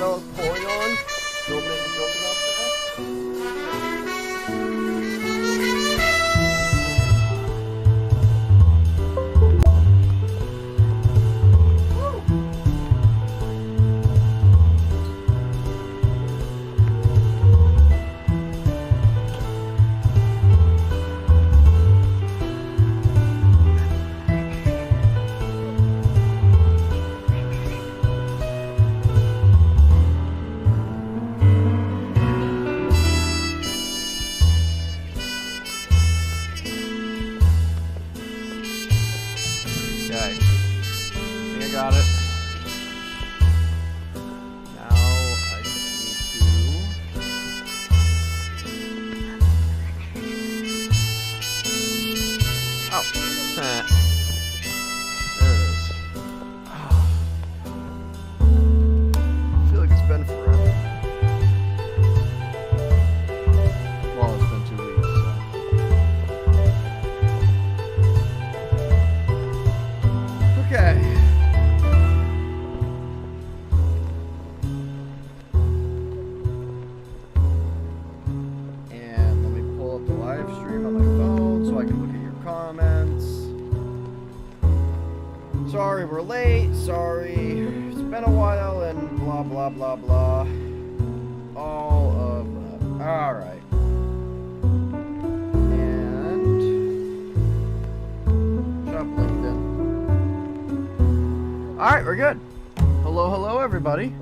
what I was pouring on. Don't make a joke about got it. Now I just need to... Oh. There it is. I feel like it's been forever. Well, it's been 2 weeks, so... Okay. Sorry we're late, sorry it's been a while, and blah blah blah blah. All of that. Alright. And shop LinkedIn. Alright, we're good. Hello everybody.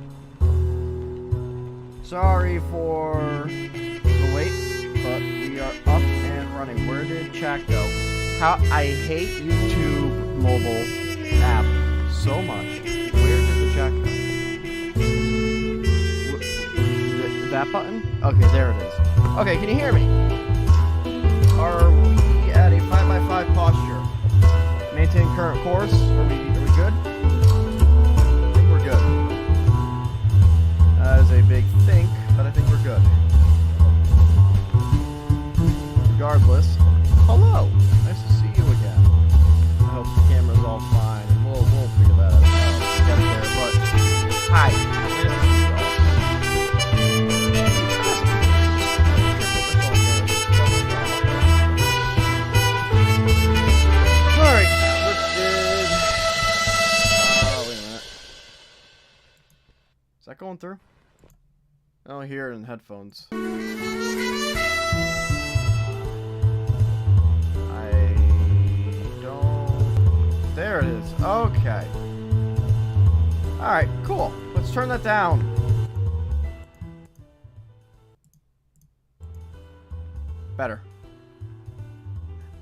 Sorry for the wait, but we are up and running. Where did chat go? I hate YouTube mobile app so much. Where did the chat go? That button? Okay, there it is. Okay, can you hear me? Are we at a 5x5 posture? Maintain current course? Are we good? I think we're good. That is a big think, but I think we're good. Regardless, hello. Nice to see you again. I hope the camera's all fine, and we'll figure that out. Get there, but hi. Alright, Cryptid. Wait a minute. Is that going through? I don't hear it in headphones. There it is. Okay. Alright, cool. Let's turn that down. Better.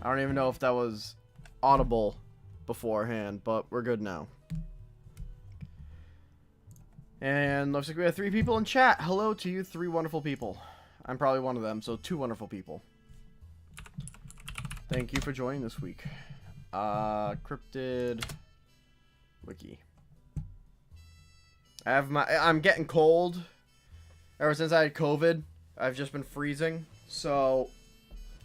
I don't even know if that was audible beforehand, but we're good now. And looks like we have 3 people in chat. Hello to you 3 wonderful people. I'm probably one of them, so 2 wonderful people. Thank you for joining this week. Cryptid wiki. I'm getting cold. Ever since I had COVID, I've just been freezing. So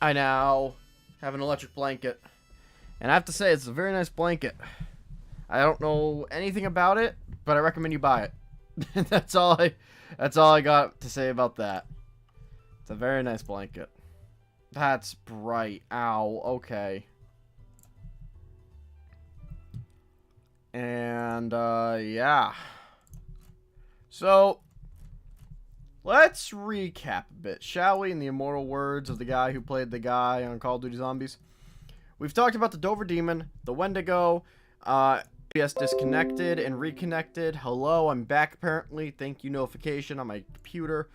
I now have an electric blanket. And I have to say, it's a very nice blanket. I don't know anything about it, but I recommend you buy it. That's all I got to say about that. It's a very nice blanket. That's bright. Ow. Okay. And, yeah. So, let's recap a bit, shall we, in the immortal words of the guy who played the guy on Call of Duty Zombies. We've talked about the Dover Demon, the Wendigo, yes, disconnected and reconnected. Hello, I'm back apparently. Thank you, notification on my computer.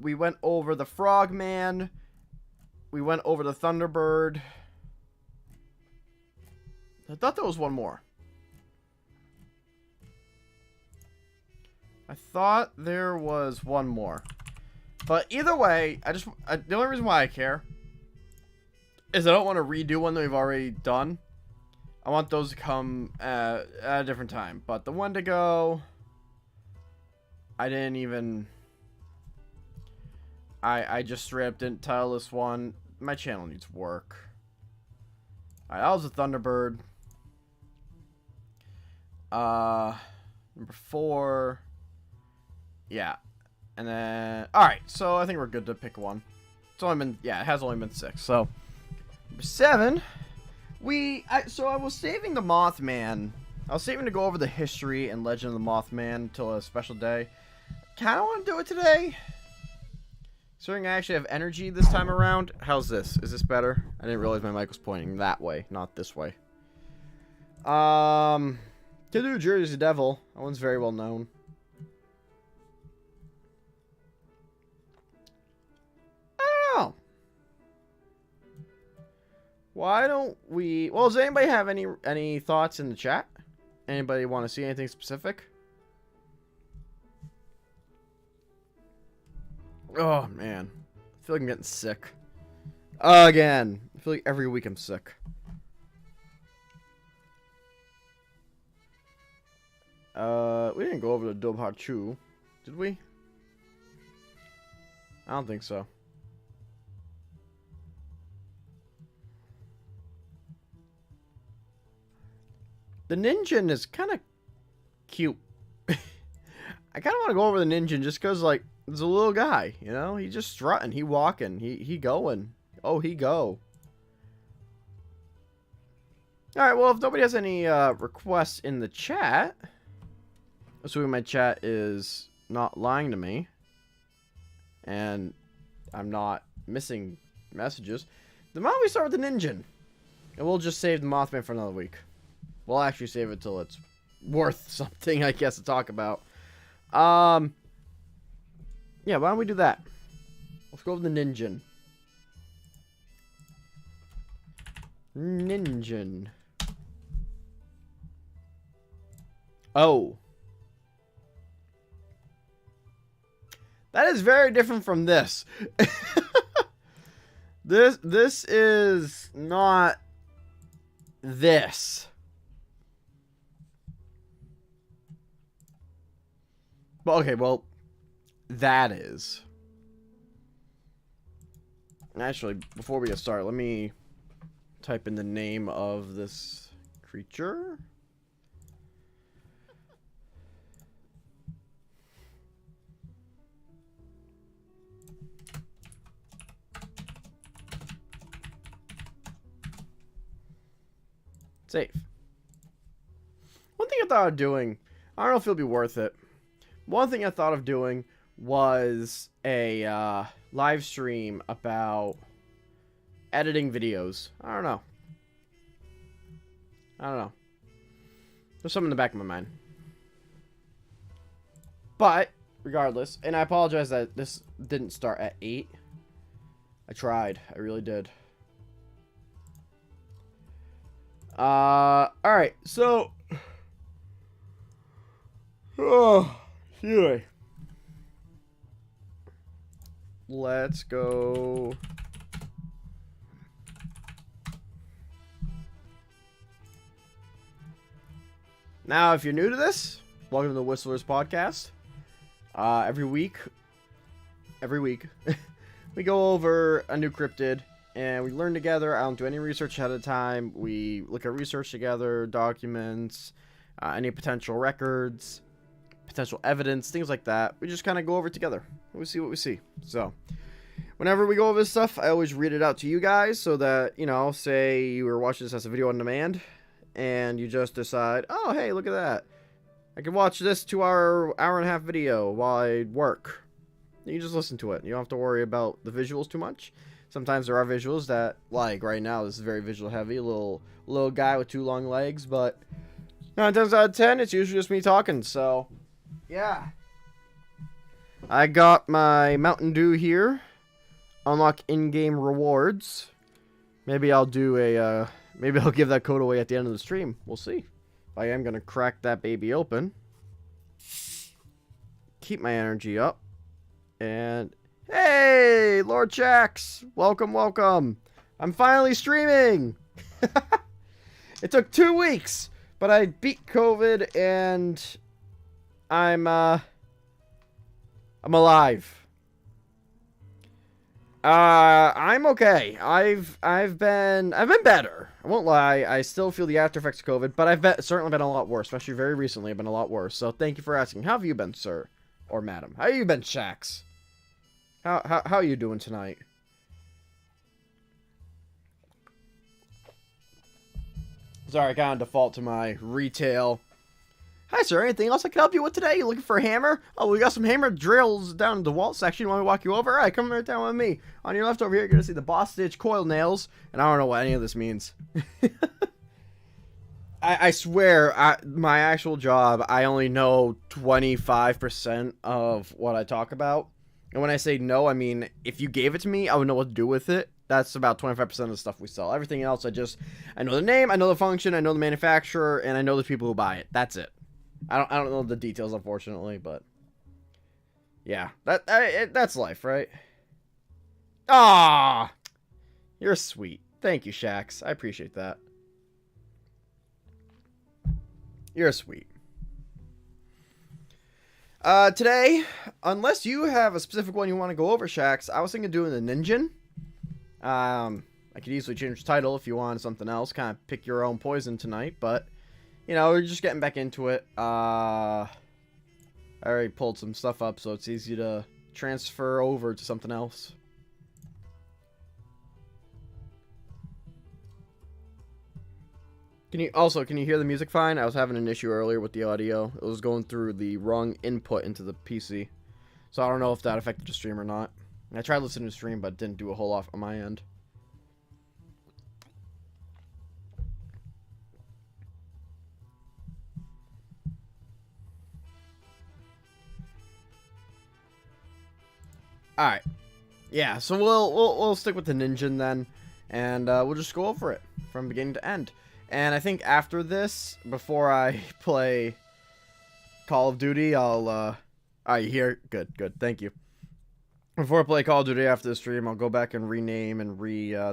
We went over the Frogman. We went over the Thunderbird. I thought there was one more. I thought there was one more. But either way, the only reason why I care is I don't want to redo one that we've already done. I want those to come at a different time. But the Wendigo, I didn't even... I just straight up didn't title this one. My channel needs work. Alright, that was a Thunderbird. Number 4... Yeah. And then, alright, so I think we're good to pick one. It's only been, yeah, it has only been 6. So, number 7, so I was saving the Mothman. I was saving to go over the history and legend of the Mothman until a special day. Kind of want to do it today. Considering I actually have energy this time around. How's this? Is this better? I didn't realize my mic was pointing that way, not this way. To do Jersey Devil. That one's very well known. Why don't we... Well, does anybody have any thoughts in the chat? Anybody want to see anything specific? Oh, man. I feel like I'm getting sick. Again. I feel like every week I'm sick. We didn't go over the Dobhachu, did we? I don't think so. The Ningen is kind of cute. I kind of want to go over the Ningen just because, like, it's a little guy, you know? He just strutting, he walking, he going. Oh, he go. Alright, well, if nobody has any requests in the chat, assuming my chat is not lying to me, and I'm not missing messages, then why don't we start with the Ningen? And we'll just save the Mothman for another week. We'll actually save it till it's worth something, I guess, to talk about. Yeah, why don't we do that? Let's go with the Ningen. Ningen. Oh. That is very different from this. This is not this. Well, okay, well, that is. Actually, before we get started, let me type in the name of this creature. Save. One thing I thought of doing, I don't know if it'll be worth it. One thing I thought of doing was a live stream about editing videos. I don't know. There's something in the back of my mind. But, regardless, and I apologize that this didn't start at 8. I tried. I really did. Alright, so... Oh, anyway. Let's go... Now, if you're new to this, welcome to the Whistlers Podcast. Every week, we go over a new cryptid, and we learn together. I don't do any research ahead of time. We look at research together, documents, any potential records, potential evidence, things like that. We just kind of go over it together. We see what we see. So, whenever we go over this stuff, I always read it out to you guys so that, you know, say you were watching this as a video on demand, and you just decide, oh, hey, look at that. I can watch this 2-hour, hour-and-a-half video while I work. You can just listen to it. You don't have to worry about the visuals too much. Sometimes there are visuals that, like right now, this is very visual heavy. A little guy with 2 long legs, but 9 times out of 10, it's usually just me talking. So, yeah. I got my Mountain Dew here. Unlock in-game rewards. Maybe I'll do a, maybe I'll give that code away at the end of the stream. We'll see. I am going to crack that baby open. Keep my energy up. And, hey, Lord Shax. Welcome, welcome. I'm finally streaming. It took 2 weeks, but I beat COVID and I'm alive. I'm okay. I've been better. I won't lie. I still feel the after effects of COVID, but certainly been a lot worse. Especially very recently, I've been a lot worse. So thank you for asking. How have you been, sir? or madam. How you been, Shax? How you doing tonight? Sorry, I kind of default to my retail. Hi, sir. Anything else I can help you with today? You looking for a hammer? Oh, we got some hammer drills down in the wall section. Want me to walk you over? All right, come right down with me. On your left over here, you're going to see the boss stitch coil nails. And I don't know what any of this means. I swear, my actual job, I only know 25% of what I talk about. And when I say no, I mean, if you gave it to me, I would know what to do with it. That's about 25% of the stuff we sell. Everything else, I know the name, I know the function, I know the manufacturer, and I know the people who buy it. That's it. I don't know the details, unfortunately, but yeah, that's life, right? Ah, you're sweet. Thank you, Shax. I appreciate that. You're sweet. Today, unless you have a specific one you want to go over, Shax, I was thinking of doing the Ningen. I could easily change the title if you wanted something else. Kind of pick your own poison tonight, but you know, we're just getting back into it. I already pulled some stuff up, so it's easy to transfer over to something else. Can you hear the music fine? I was having an issue earlier with the audio. It was going through the wrong input into the PC. So I don't know if that affected the stream or not. I tried listening to the stream, but didn't do a whole lot on my end. Alright. Yeah, so we'll stick with the Ningen then. And we'll just go over it from beginning to end. And I think after this, before I play Call of Duty, I'll, you hear? Good, thank you. Before I play Call of Duty after the stream, I'll go back and rename and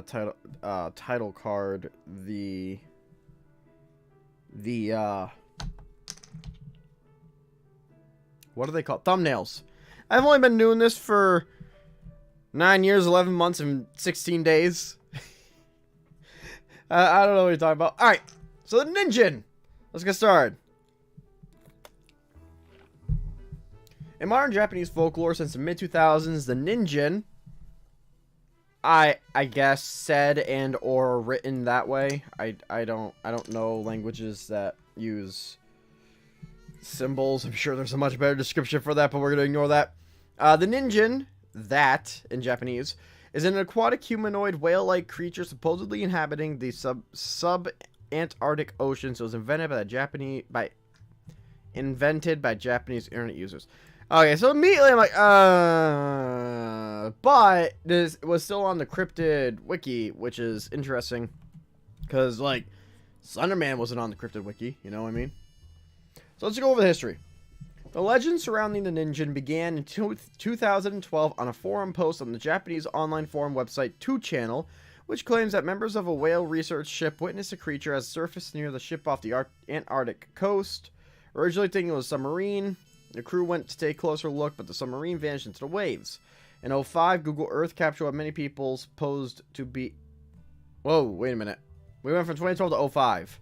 title card the what are they called? Thumbnails. I've only been doing this for 9 years, 11 months, and 16 days. I don't know what you're talking about. Alright, so the Ningen. Let's get started. In modern Japanese folklore since the mid-2000s, the Ningen, I guess, said and or written that way. I don't know languages that use symbols. I'm sure there's a much better description for that, but we're going to ignore that. The Ningen, that, in Japanese, is an aquatic humanoid whale-like creature supposedly inhabiting the sub-Antarctic ocean. So it was invented by Japanese internet users. Okay, so immediately I'm like, but this was still on the Cryptid wiki, which is interesting, because, like, Slenderman wasn't on the Cryptid wiki, you know what I mean? So let's go over the history. The legend surrounding the Ningen began in 2012 on a forum post on the Japanese online forum website 2channel, which claims that members of a whale research ship witnessed a creature as surfaced near the ship off the Antarctic coast. Originally thinking it was a submarine, the crew went to take a closer look, but the submarine vanished into the waves. In 2005, Google Earth captured what many people supposed to be... Whoa, wait a minute. We went from 2012 to 2005.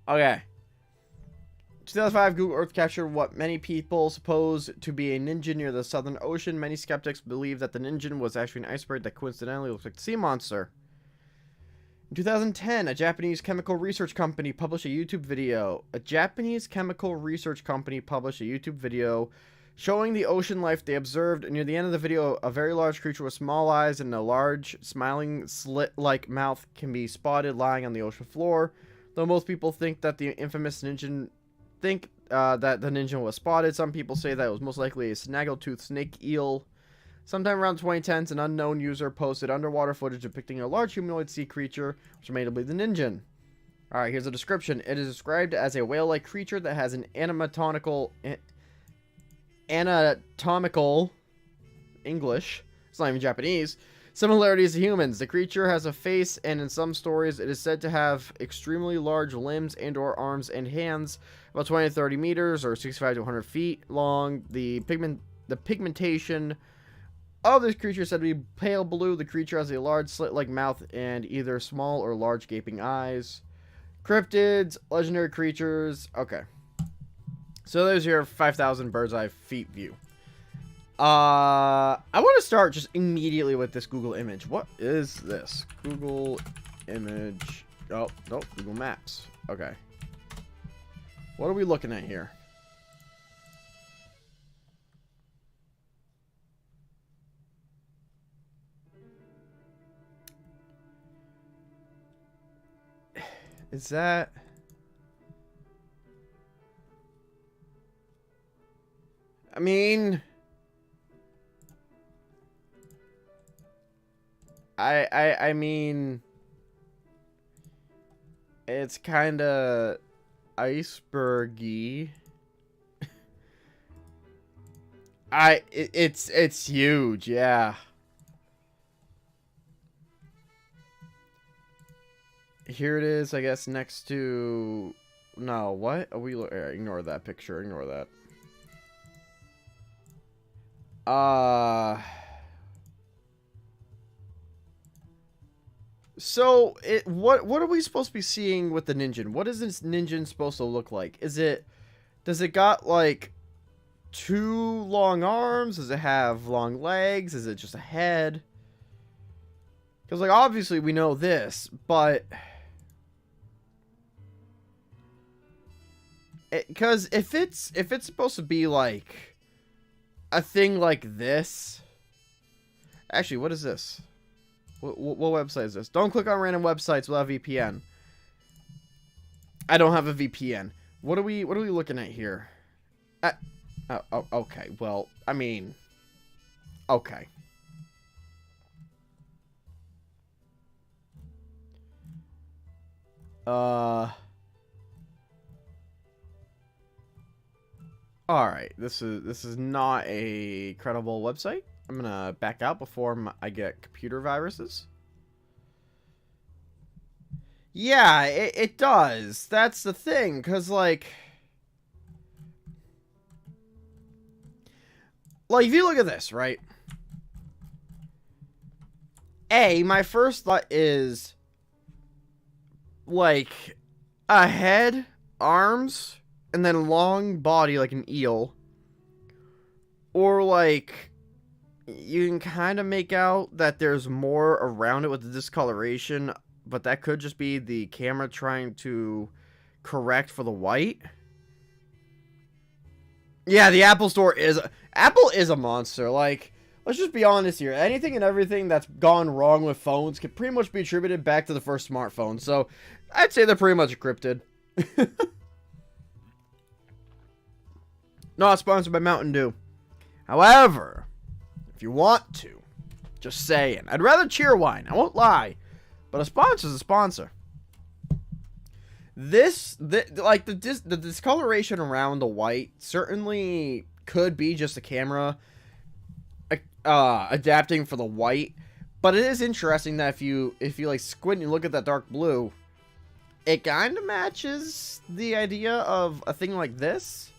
Okay. 2005, Google Earth captured what many people suppose to be a Ningen near the Southern Ocean. Many skeptics believe that the Ningen was actually an iceberg that coincidentally looks like a sea monster. In 2010, a Japanese chemical research company published a YouTube video. Showing the ocean life they observed. Near the end of the video, a very large creature with small eyes and a large, smiling, slit-like mouth can be spotted lying on the ocean floor. Though most people think that the infamous Ningen that the Ningen was spotted, some people say that it was most likely a snaggletooth snake eel. Sometime around 2010s, an unknown user posted underwater footage depicting a large humanoid sea creature, which made it believe the Ningen. Alright, here's a description. It is described as a whale-like creature that has an anatomical English, it's not even Japanese, similarities to humans. The creature has a face, and in some stories, it is said to have extremely large limbs and or arms and hands, about 20 to 30 meters, or 65 to 100 feet long. The pigmentation of this creature is said to be pale blue. The creature has a large slit-like mouth and either small or large gaping eyes. Cryptids, legendary creatures. Okay. So there's your 5,000 bird's eye feet view. I want to start just immediately with this Google image. What is this? Google image. Oh, nope. Google Maps. Okay. What are we looking at here? Is that... I mean... I mean... It's kind of icebergy. It's huge, yeah. Here it is, I guess, next to... No, what? Are we... Ignore that picture. Ignore that. So, what are we supposed to be seeing with the Ningen? What is this Ningen supposed to look like? Does it got, like, 2 long arms? Does it have long legs? Is it just a head? Because, like, obviously we know this, but... Because if it's supposed to be, like, a thing like this... Actually, what is this? What website is this? Don't click on random websites without a VPN. I don't have a VPN. What are we looking at here? Oh, okay. Well, I mean, okay. All right. This is not a credible website. I'm gonna back out before I get computer viruses. Yeah, it does. That's the thing, because, like, if you look at this, right? My first thought is, like, a head, arms, and then a long body like an eel. Or, like... You can kind of make out that there's more around it with the discoloration, but that could just be the camera trying to correct for the white. Yeah, the Apple Store is... Apple is a monster. Like, let's just be honest here. Anything and everything that's gone wrong with phones can pretty much be attributed back to the first smartphone. So, I'd say they're pretty much a cryptid. Not sponsored by Mountain Dew. However... If you want to. Just saying. I'd rather Cheerwine. I won't lie. But a sponsor's a sponsor. Like, the discoloration around the white certainly could be just a camera adapting for the white. But it is interesting that if you like squint and look at that dark blue, it kind of matches the idea of a thing like this.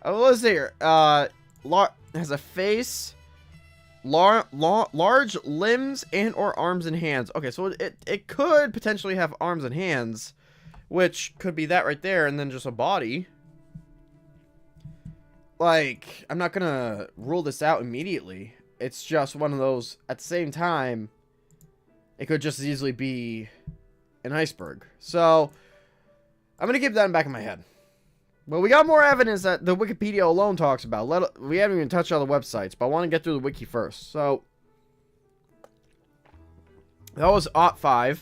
Let's see here. Has a face... large limbs and or arms and hands. Okay, so it could potentially have arms and hands, which could be that right there, and then just a body. Like, I'm not gonna rule this out immediately. It's just one of those, at the same time, it could just as easily be an iceberg. So, I'm gonna keep that in the back of my head. Well, we got more evidence that the Wikipedia alone talks about. We haven't even touched on the websites, but I want to get through the wiki first. So, that was OT5.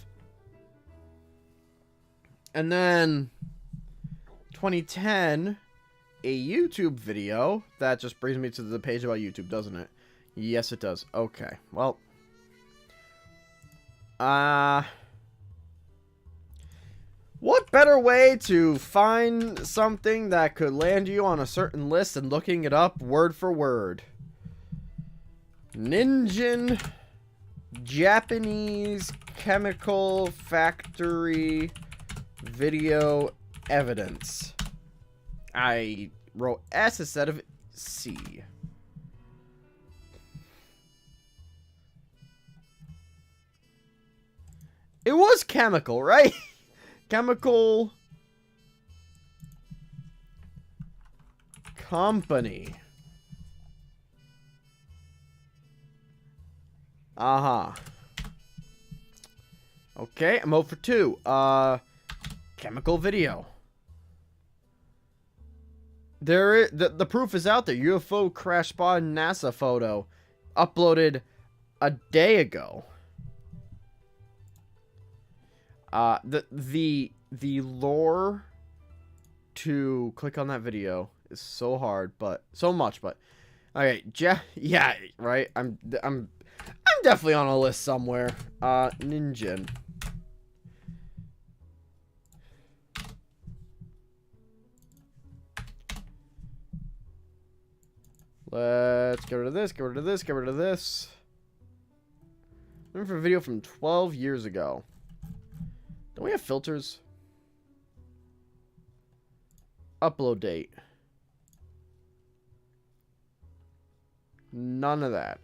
And then, 2010, a YouTube video. That just brings me to the page about YouTube, doesn't it? Yes, it does. Okay, well. What better way to find something that could land you on a certain list than looking it up word for word? Ningen Japanese Chemical Factory Video Evidence. I wrote S instead of C. It was chemical, right? Chemical company. Okay, I'm 0 for 2. Chemical video. The proof is out there. UFO crash spot NASA photo uploaded a day ago. The lore to click on that video is so hard, but so much. But okay, yeah, right. I'm definitely on a list somewhere. Ningen. Let's get rid of this, get rid of this, get rid of this. Looking for a video from 12 years ago. Don't we have filters? Upload date. None of that.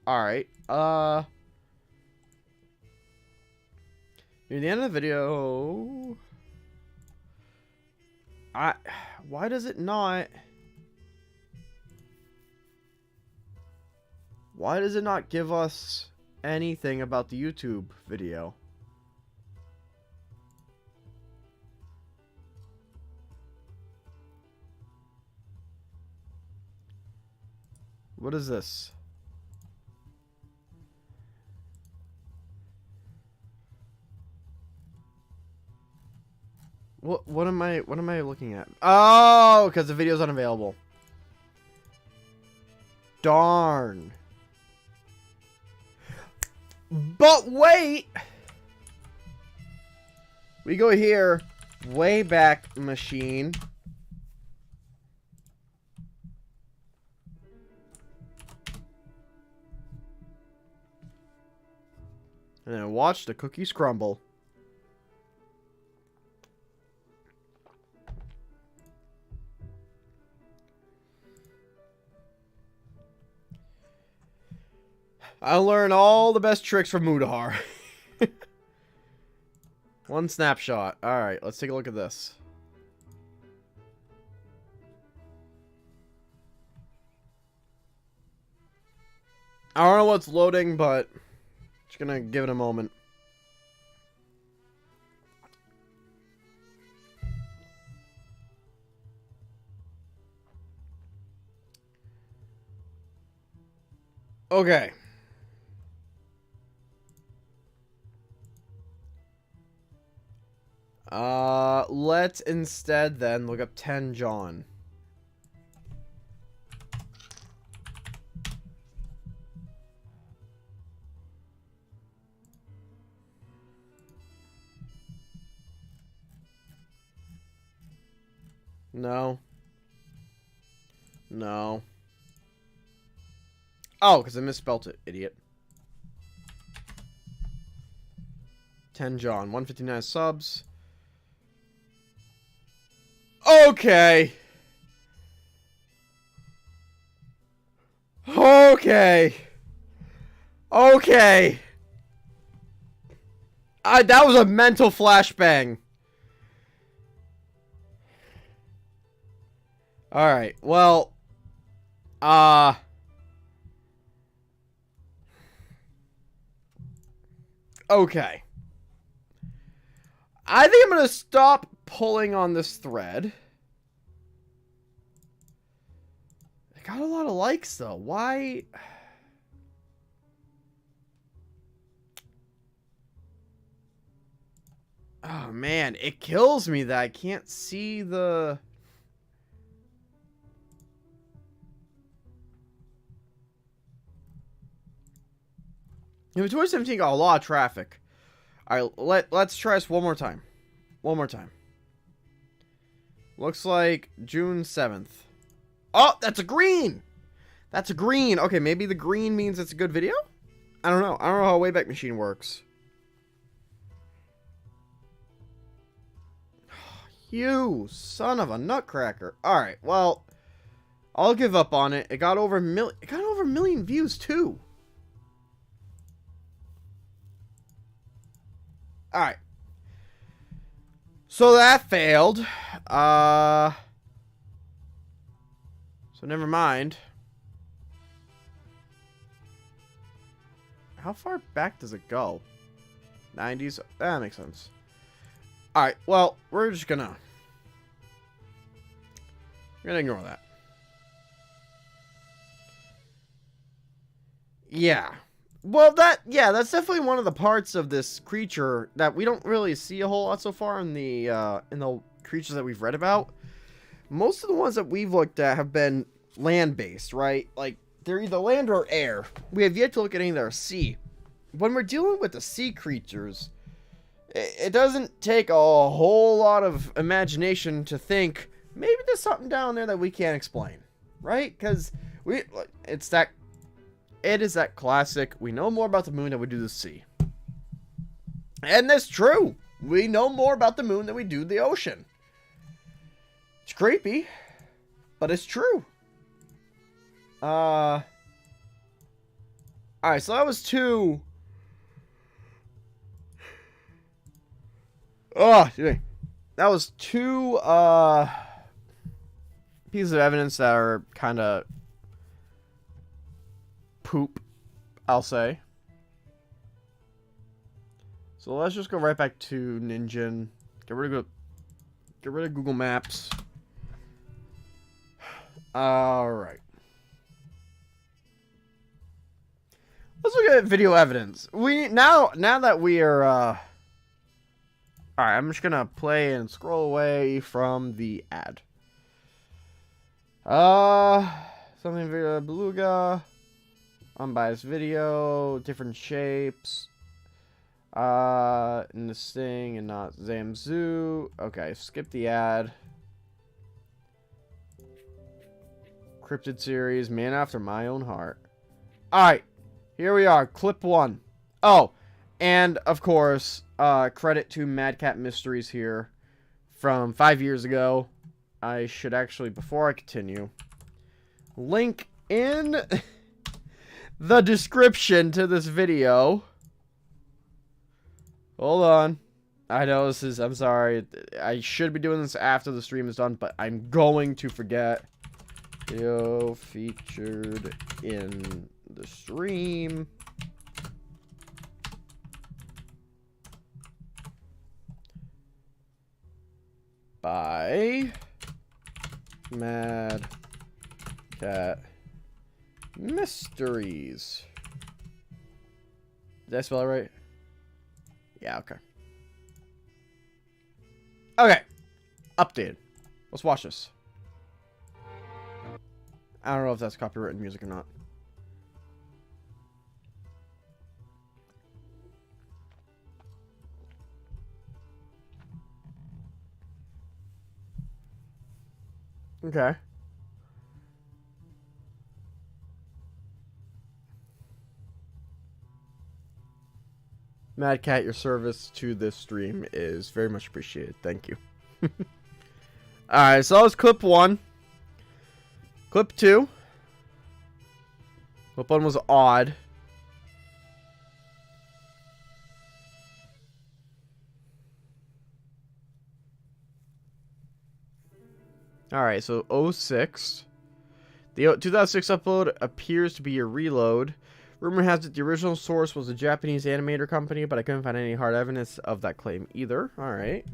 Alright. Near the end of the video. Why does it not? Why does it not give us anything about the YouTube video? What is this? What am I looking at? Oh, because the video's unavailable. Darn. But wait! We go here, Wayback Machine. And then watch the cookies crumble. I'll learn all the best tricks from Mudahar. One snapshot. Alright, let's take a look at this. I don't know what's loading, but just gonna give it a moment. Okay. Let's instead then look up 10 John. No. No. Oh, because I misspelt it, idiot. 10 John, 159 subs. Okay. Okay. Okay. That was a mental flashbang. Alright, well. Okay. I think I'm going to stop pulling on this thread. I got a lot of likes, though. Why? Oh, man. It kills me that I can't see the... You know, 2017 got a lot of traffic. Alright, let's try this one more time. One more time. Looks like June 7th. Oh, that's a green! That's a green. Okay, maybe the green means it's a good video? I don't know. I don't know how a Wayback Machine works. You son of a nutcracker. Alright, well, I'll give up on it. It got over a million views, too. Alright. So that failed. So never mind. How far back does it go? 90s? That makes sense. Alright, well, we're gonna ignore that. Yeah. Well, that's definitely one of the parts of this creature that we don't really see a whole lot so far in the creatures that we've read about. Most of the ones that we've looked at have been land-based, right? Like, they're either land or air. We have yet to look at any that are sea. When we're dealing with the sea creatures, it doesn't take a whole lot of imagination to think maybe there's something down there that we can't explain, right? Because it is that classic, we know more about the moon than we do the sea. And that's true. We know more about the moon than we do the ocean. It's creepy, but it's true. Alright, so that was two. That was two pieces of evidence that are kind of poop, I'll say. So let's just go right back to Ningen. Get rid of Google Maps. Alright. Let's look at video evidence. Now that we are alright, I'm just gonna play and scroll away from the ad. Something video beluga. Unbiased video, different shapes. In this thing and not Zamzoo. Okay, skip the ad. Cryptid series, man after my own heart. Alright, here we are, clip 1. Oh, and of course, credit to Mad Cat Mysteries here from 5 years ago. I should actually, before I continue, link in the description to this video. Hold on. I know this is, I'm sorry. I should be doing this after the stream is done, but I'm going to forget. Video featured in the stream. By Mad Cat Mysteries. Did I spell it right? Yeah, okay. Okay. Updated. Let's watch this. I don't know if that's copyrighted music or not. Okay. Mad Cat, your service to this stream is very much appreciated. Thank you. Alright, so that was clip 1. Clip 2. Clip 1 was odd. Alright, so 06. The 2006 upload appears to be a reload. Rumor has it the original source was a Japanese animator company, but I couldn't find any hard evidence of that claim either. Alright.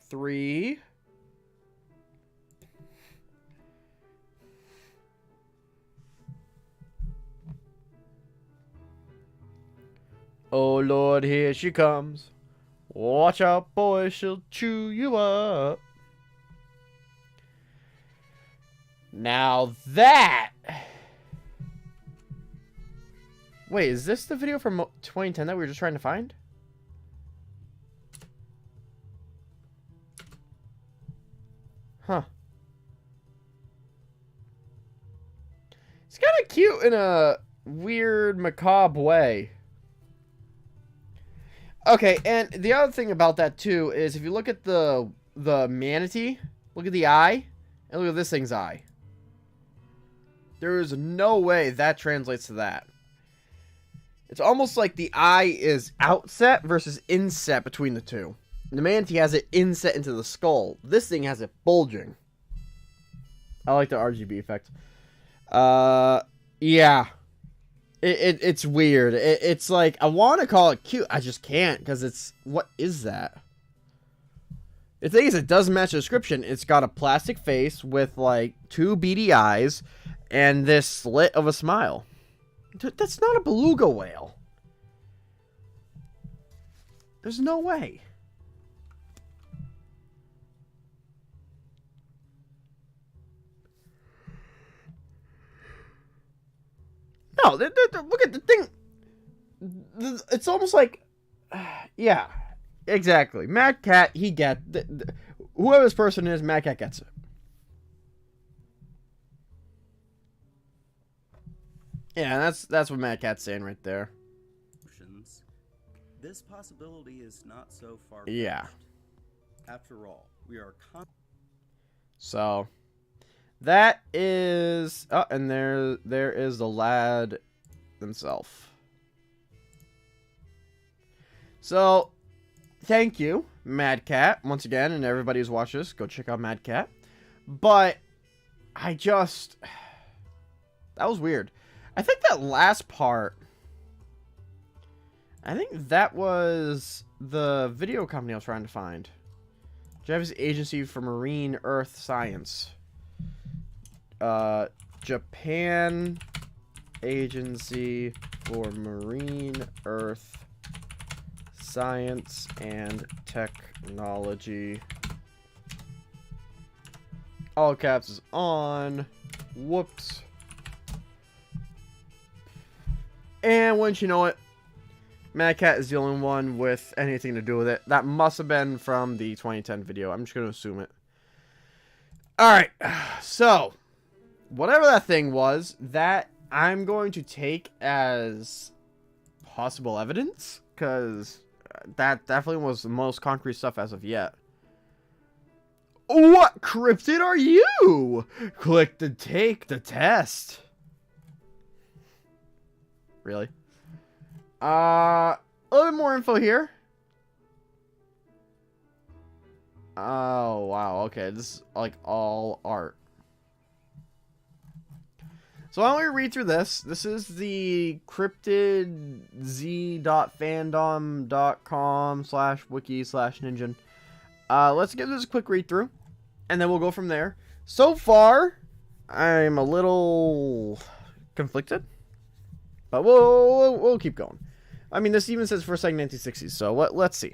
3. Oh Lord, here she comes. Watch out, boy, she'll chew you up. Now that... Wait, is this the video from 2010 that we were just trying to find? Huh. It's kind of cute in a weird, macabre way. Okay, and the other thing about that, too, is if you look at the manatee, look at the eye, and look at this thing's eye. There is no way that translates to that. It's almost like the eye is outset versus inset between the two. The manatee has it inset into the skull. This thing has it bulging. I like the RGB effect. Yeah. It's weird. It's like, I want to call it cute. I just can't, because it's... What is that? The thing is, it does match the description. It's got a plastic face with, like, 2 beady eyes and this slit of a smile. Dude, that's not a beluga whale. There's no way. No, look at the thing. It's almost like... Yeah, exactly. Mad Cat, he gets... Whoever this person is, Mad Cat gets it. Yeah, that's what Mad Cat's saying right there. This possibility is not so far. Yeah. After all, we are. So, that is. Oh, and there is the lad himself. So, thank you, Mad Cat, once again, and everybody who's watched this, go check out Mad Cat. But I just, that was weird. I think that last part, I think that was the video company I was trying to find. Japanese Agency for Marine Earth Science. Japan Agency for Marine Earth Science and Technology. All caps is on. Whoops. And once you know it, Mad Cat is the only one with anything to do with it. That must have been from the 2010 video. I'm just going to assume it. Alright, so, whatever that thing was, that I'm going to take as possible evidence, because that definitely was the most concrete stuff as of yet. What cryptid are you? Click to take the test. Really? A little bit more info here. Oh, wow. Okay, this is like all art. So why don't we read through this? This is the cryptidz.fandom.com/wiki/Ningen. Let's give this a quick read through, and then we'll go from there. So far, I'm a little conflicted, but we'll keep going. I mean, this even says first like 1960s, so let's see.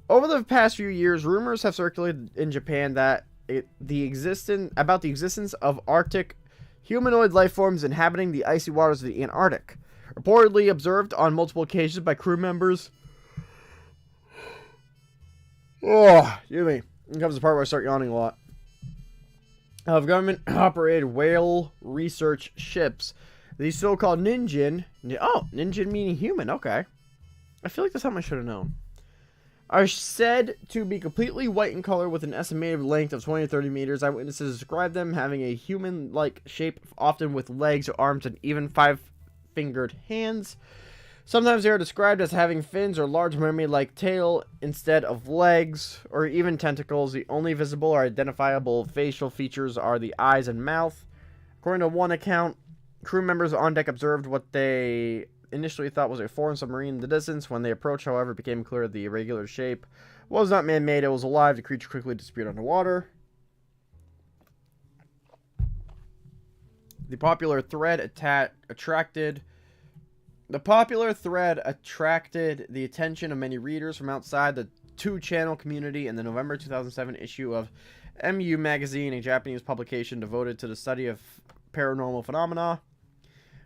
Over the past few years, rumors have circulated in Japan that the existence of Arctic humanoid life forms inhabiting the icy waters of the Antarctic, reportedly observed on multiple occasions by crew members. Oh, excuse me. Here comes the part where I start yawning a lot. Of government-operated whale research ships. These so-called Ningen. Oh, Ningen meaning human. Okay. I feel like that's something I should have known. Are said to be completely white in color with an estimated length of 20 to 30 meters. Eyewitnesses describe them having a human-like shape, often with legs, arms, and even 5-fingered hands. Sometimes they are described as having fins or large mermaid-like tail instead of legs, or even tentacles. The only visible or identifiable facial features are the eyes and mouth. According to one account, crew members on deck observed what they initially thought was a foreign submarine in the distance. When they approached, however, it became clear the irregular shape was not man-made. It was alive. The creature quickly disappeared underwater. The popular thread attracted the attention of many readers from outside the 2-channel community in the November 2007 issue of MU Magazine, a Japanese publication devoted to the study of paranormal phenomena,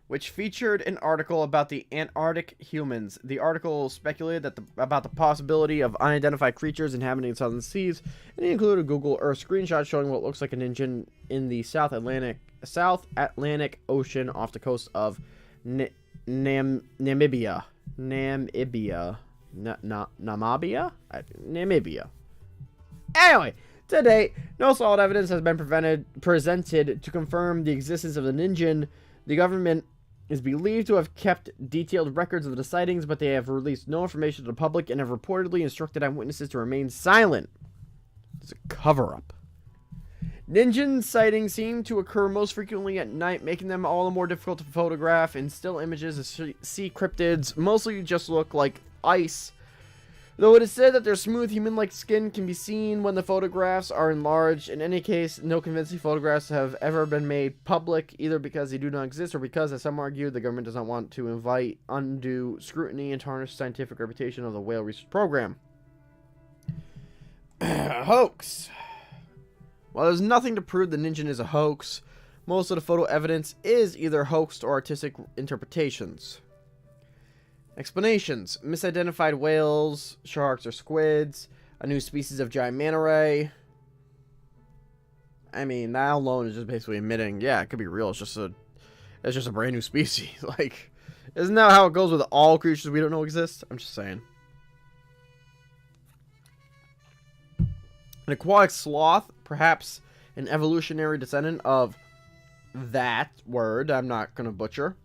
which featured an article about the Antarctic humans. The article speculated about the possibility of unidentified creatures inhabiting the southern seas, and it included a Google Earth screenshot showing what looks like an engine in the South Atlantic Ocean off the coast of Namibia. Anyway, to date, no solid evidence has been presented to confirm the existence of the Ningen. The government is believed to have kept detailed records of the sightings, but they have released no information to the public and have reportedly instructed eyewitnesses to remain silent. It's a cover-up. Ningen sightings seem to occur most frequently at night, making them all the more difficult to photograph. In still images of sea cryptids mostly just look like ice, though it is said that their smooth human-like skin can be seen when the photographs are enlarged. In any case, no convincing photographs have ever been made public, either because they do not exist or because, as some argue, the government does not want to invite undue scrutiny and tarnish the scientific reputation of the whale research program. Hoax. While there's nothing to prove the Ningen is a hoax, most of the photo evidence is either hoaxed or artistic interpretations. Explanations: misidentified whales, sharks, or squids, a new species of giant manta ray. I mean, that alone is just basically admitting, yeah, it could be real. It's just a brand new species. Like, isn't that how it goes with all creatures we don't know exist? I'm just saying. An aquatic sloth, perhaps an evolutionary descendant of that word I'm not going to butcher.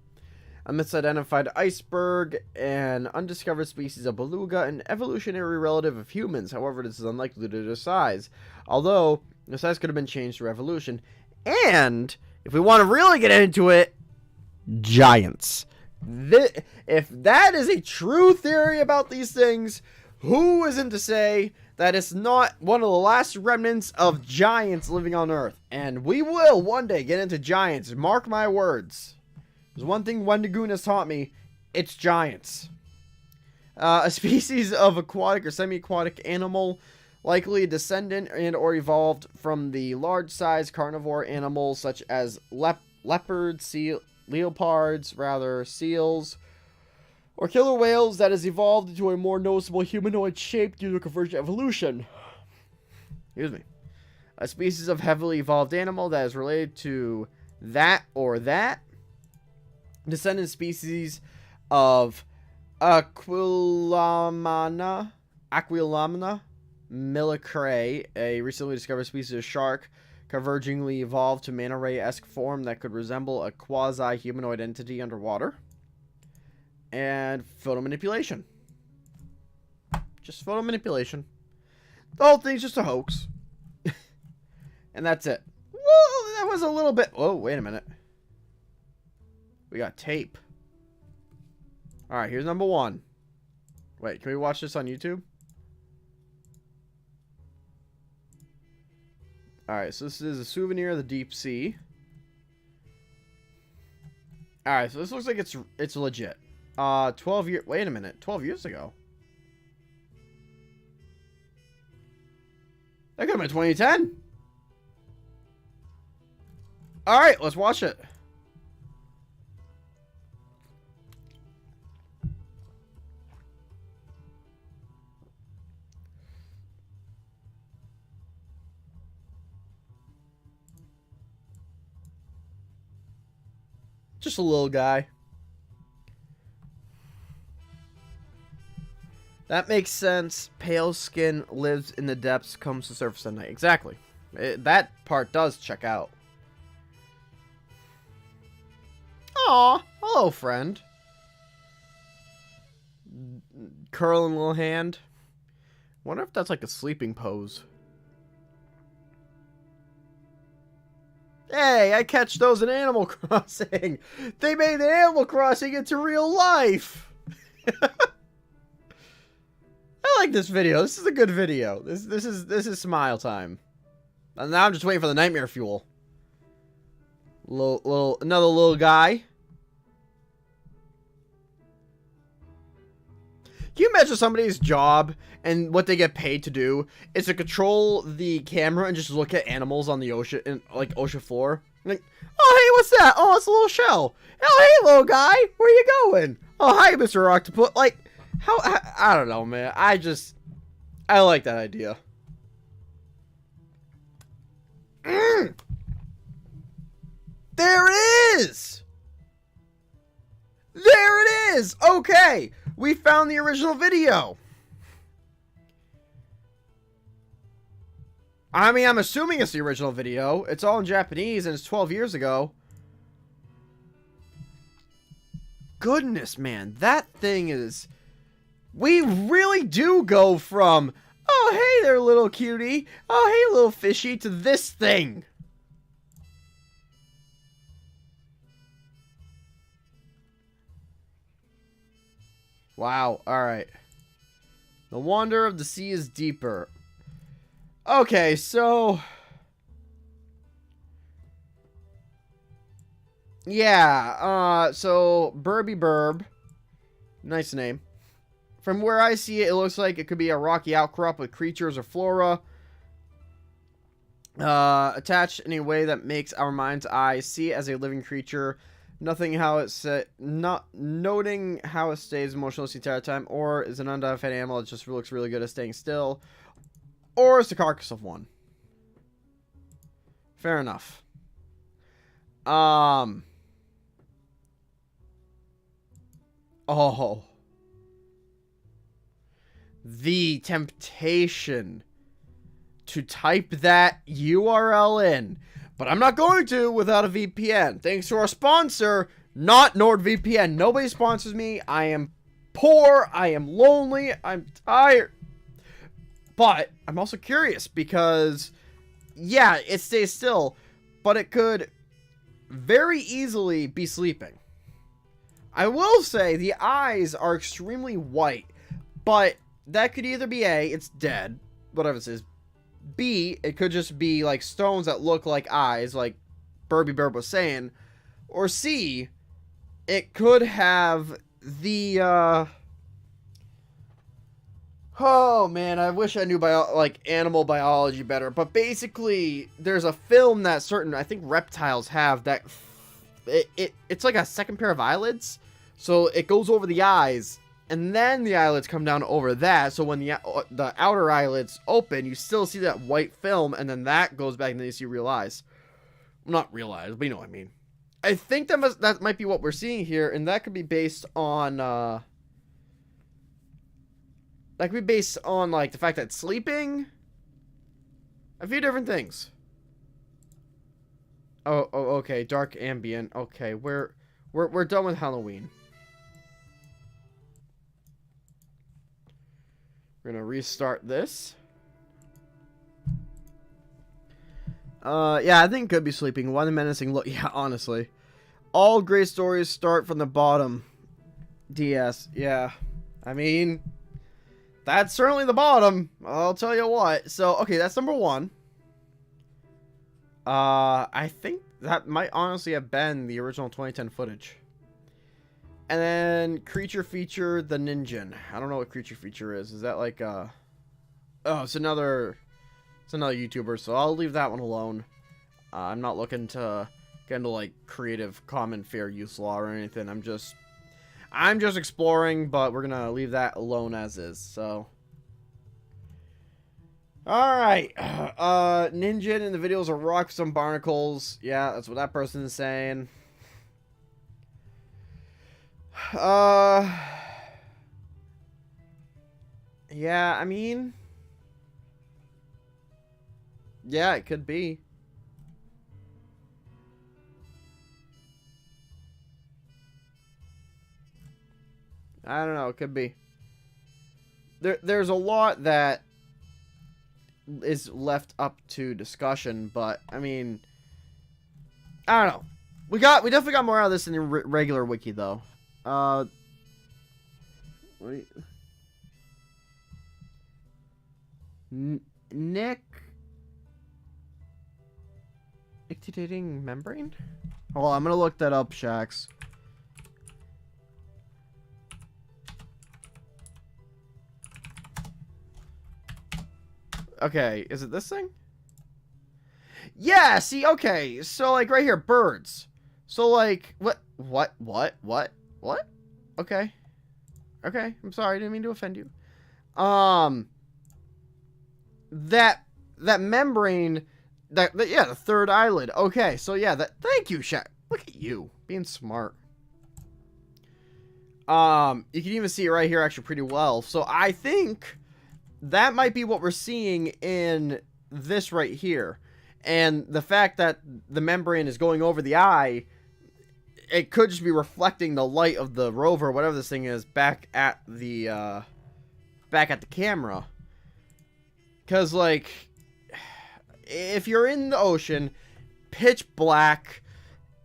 A misidentified iceberg, an undiscovered species of beluga, an evolutionary relative of humans. However, this is unlikely due to their size, although the size could have been changed through evolution. And, if we want to really get into it, giants. If that is a true theory about these things, who isn't to say that it's not one of the last remnants of giants living on Earth? And we will one day get into giants, mark my words. There's one thing Wendigoon has taught me, it's giants. A species of aquatic or semi-aquatic animal, likely a descendant and or evolved from the large-sized carnivore animals such as leopards, seals, or killer whales, that has evolved into a more noticeable humanoid shape due to convergent evolution. Excuse me. A species of heavily evolved animal that is related to that or that. Descendant species of Aquilamna millicrae, a recently discovered species of shark, convergingly evolved to manta ray-esque form that could resemble a quasi-humanoid entity underwater. And photo manipulation. Just photo manipulation. The whole thing's just a hoax. And that's it. Well, that was a little bit... Oh, wait a minute. We got tape. Alright, here's number one. Wait, can we watch this on YouTube? Alright, so this is a souvenir of the deep sea. Alright, so this looks like it's legit. 12 years... Wait a minute. 12 years ago? That could have been 2010. Alright, let's watch it. Just a little guy. That makes sense. Pale skin, lives in the depths, comes to surface at night. Exactly. That part does check out. Aw, hello, friend. Curling little hand. Wonder if that's like a sleeping pose. Hey, I catch those in Animal Crossing. They made Animal Crossing into real life. I like this video. This is a good video. This is smile time. And now I'm just waiting for the nightmare fuel. Another little guy. Can you imagine somebody's job and what they get paid to do is to control the camera and just look at animals on the ocean, like ocean floor? Like, oh hey, what's that? Oh, it's a little shell. Oh hey, little guy, where you going? Oh hi, Mr. Octopus. Like, how? I don't know, man. I like that idea. There it is. There it is. Okay. We found the original video. I mean, I'm assuming it's the original video. It's all in Japanese and it's 12 years ago. goodness, man. That thing is... We really do go from, oh, hey there, little cutie. Oh, hey, little fishy, to this thing. Wow, alright. The wonder of the sea is deeper. Okay, so... Yeah, so Burby Burb. Nice name. From where I see it, it looks like it could be a rocky outcrop with creatures or flora attached in a way that makes our mind's eye see it as a living creature. Noting how it stays motionless the entire time, or is an unidentified animal that just looks really good at staying still, or is the carcass of one. Fair enough. Oh. The temptation to type that URL in. But I'm not going to without a VPN. Thanks to our sponsor, not NordVPN. Nobody sponsors me. I am poor. I am lonely. I'm tired. But I'm also curious because, yeah, it stays still, but it could very easily be sleeping. I will say the eyes are extremely white, but that could either be A, it's dead, whatever this is. B, it could just be like stones that look like eyes, like Burby Burb was saying. Or C, it could have the, oh man, I wish I knew animal biology better. But basically, there's a film that certain, I think reptiles have that, it's like a second pair of eyelids. So it goes over the eyes. And then the eyelids come down over that, so when the outer eyelids open, you still see that white film, and then that goes back, and then you see real eyes. Well, not real eyes, but you know what I mean. I think that might be what we're seeing here, and that could be based on, like the fact that it's sleeping. A few different things. Oh, okay, dark ambient. Okay, we're done with Halloween. We're gonna restart this. Yeah, I think it could be sleeping. One menacing look. Yeah, honestly. All great stories start from the bottom. DS. Yeah. I mean, that's certainly the bottom. I'll tell you what. So, okay, that's number one. I think that might honestly have been the original 2010 footage. And then creature feature, the Ningen. I don't know what creature feature is. Is that like oh, it's another YouTuber, so I'll leave that one alone. I'm not looking to get into like creative common fair use law or anything. I'm just exploring, but we're gonna leave that alone as is. So alright. Ningen in the videos are rock some barnacles. Yeah, that's what that person is saying. Yeah, I mean, yeah, it could be. I don't know, it could be. There's a lot that is left up to discussion, but I mean, I don't know. We definitely got more out of this in the regular wiki though. Wait. Nick Nictitating membrane? Oh, I'm gonna look that up, Shax. Okay, is it this thing? Yeah, see, okay. So like right here, birds. So like what? Okay. Okay, I'm sorry, I didn't mean to offend you. That membrane, yeah, the third eyelid. Okay, so yeah, thank you, Shaq. Look at you, being smart. You can even see it right here actually pretty well. So I think that might be what we're seeing in this right here. And the fact that the membrane is going over the eye, it could just be reflecting the light of the rover, whatever this thing is, back at the camera. Because, like, if you're in the ocean, pitch black,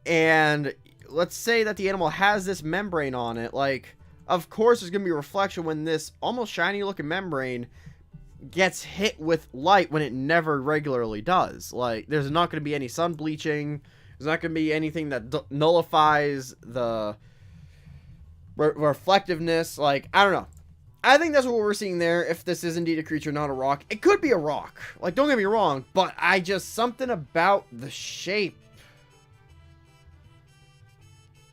and let's say that the animal has this membrane on it, like, of course there's going to be a reflection when this almost shiny looking membrane gets hit with light when it never regularly does. Like, there's not going to be any sun bleaching. There's not going to be anything that nullifies the reflectiveness. Like, I don't know. I think that's what we're seeing there. If this is indeed a creature, not a rock. It could be a rock. Like, don't get me wrong. But something about the shape.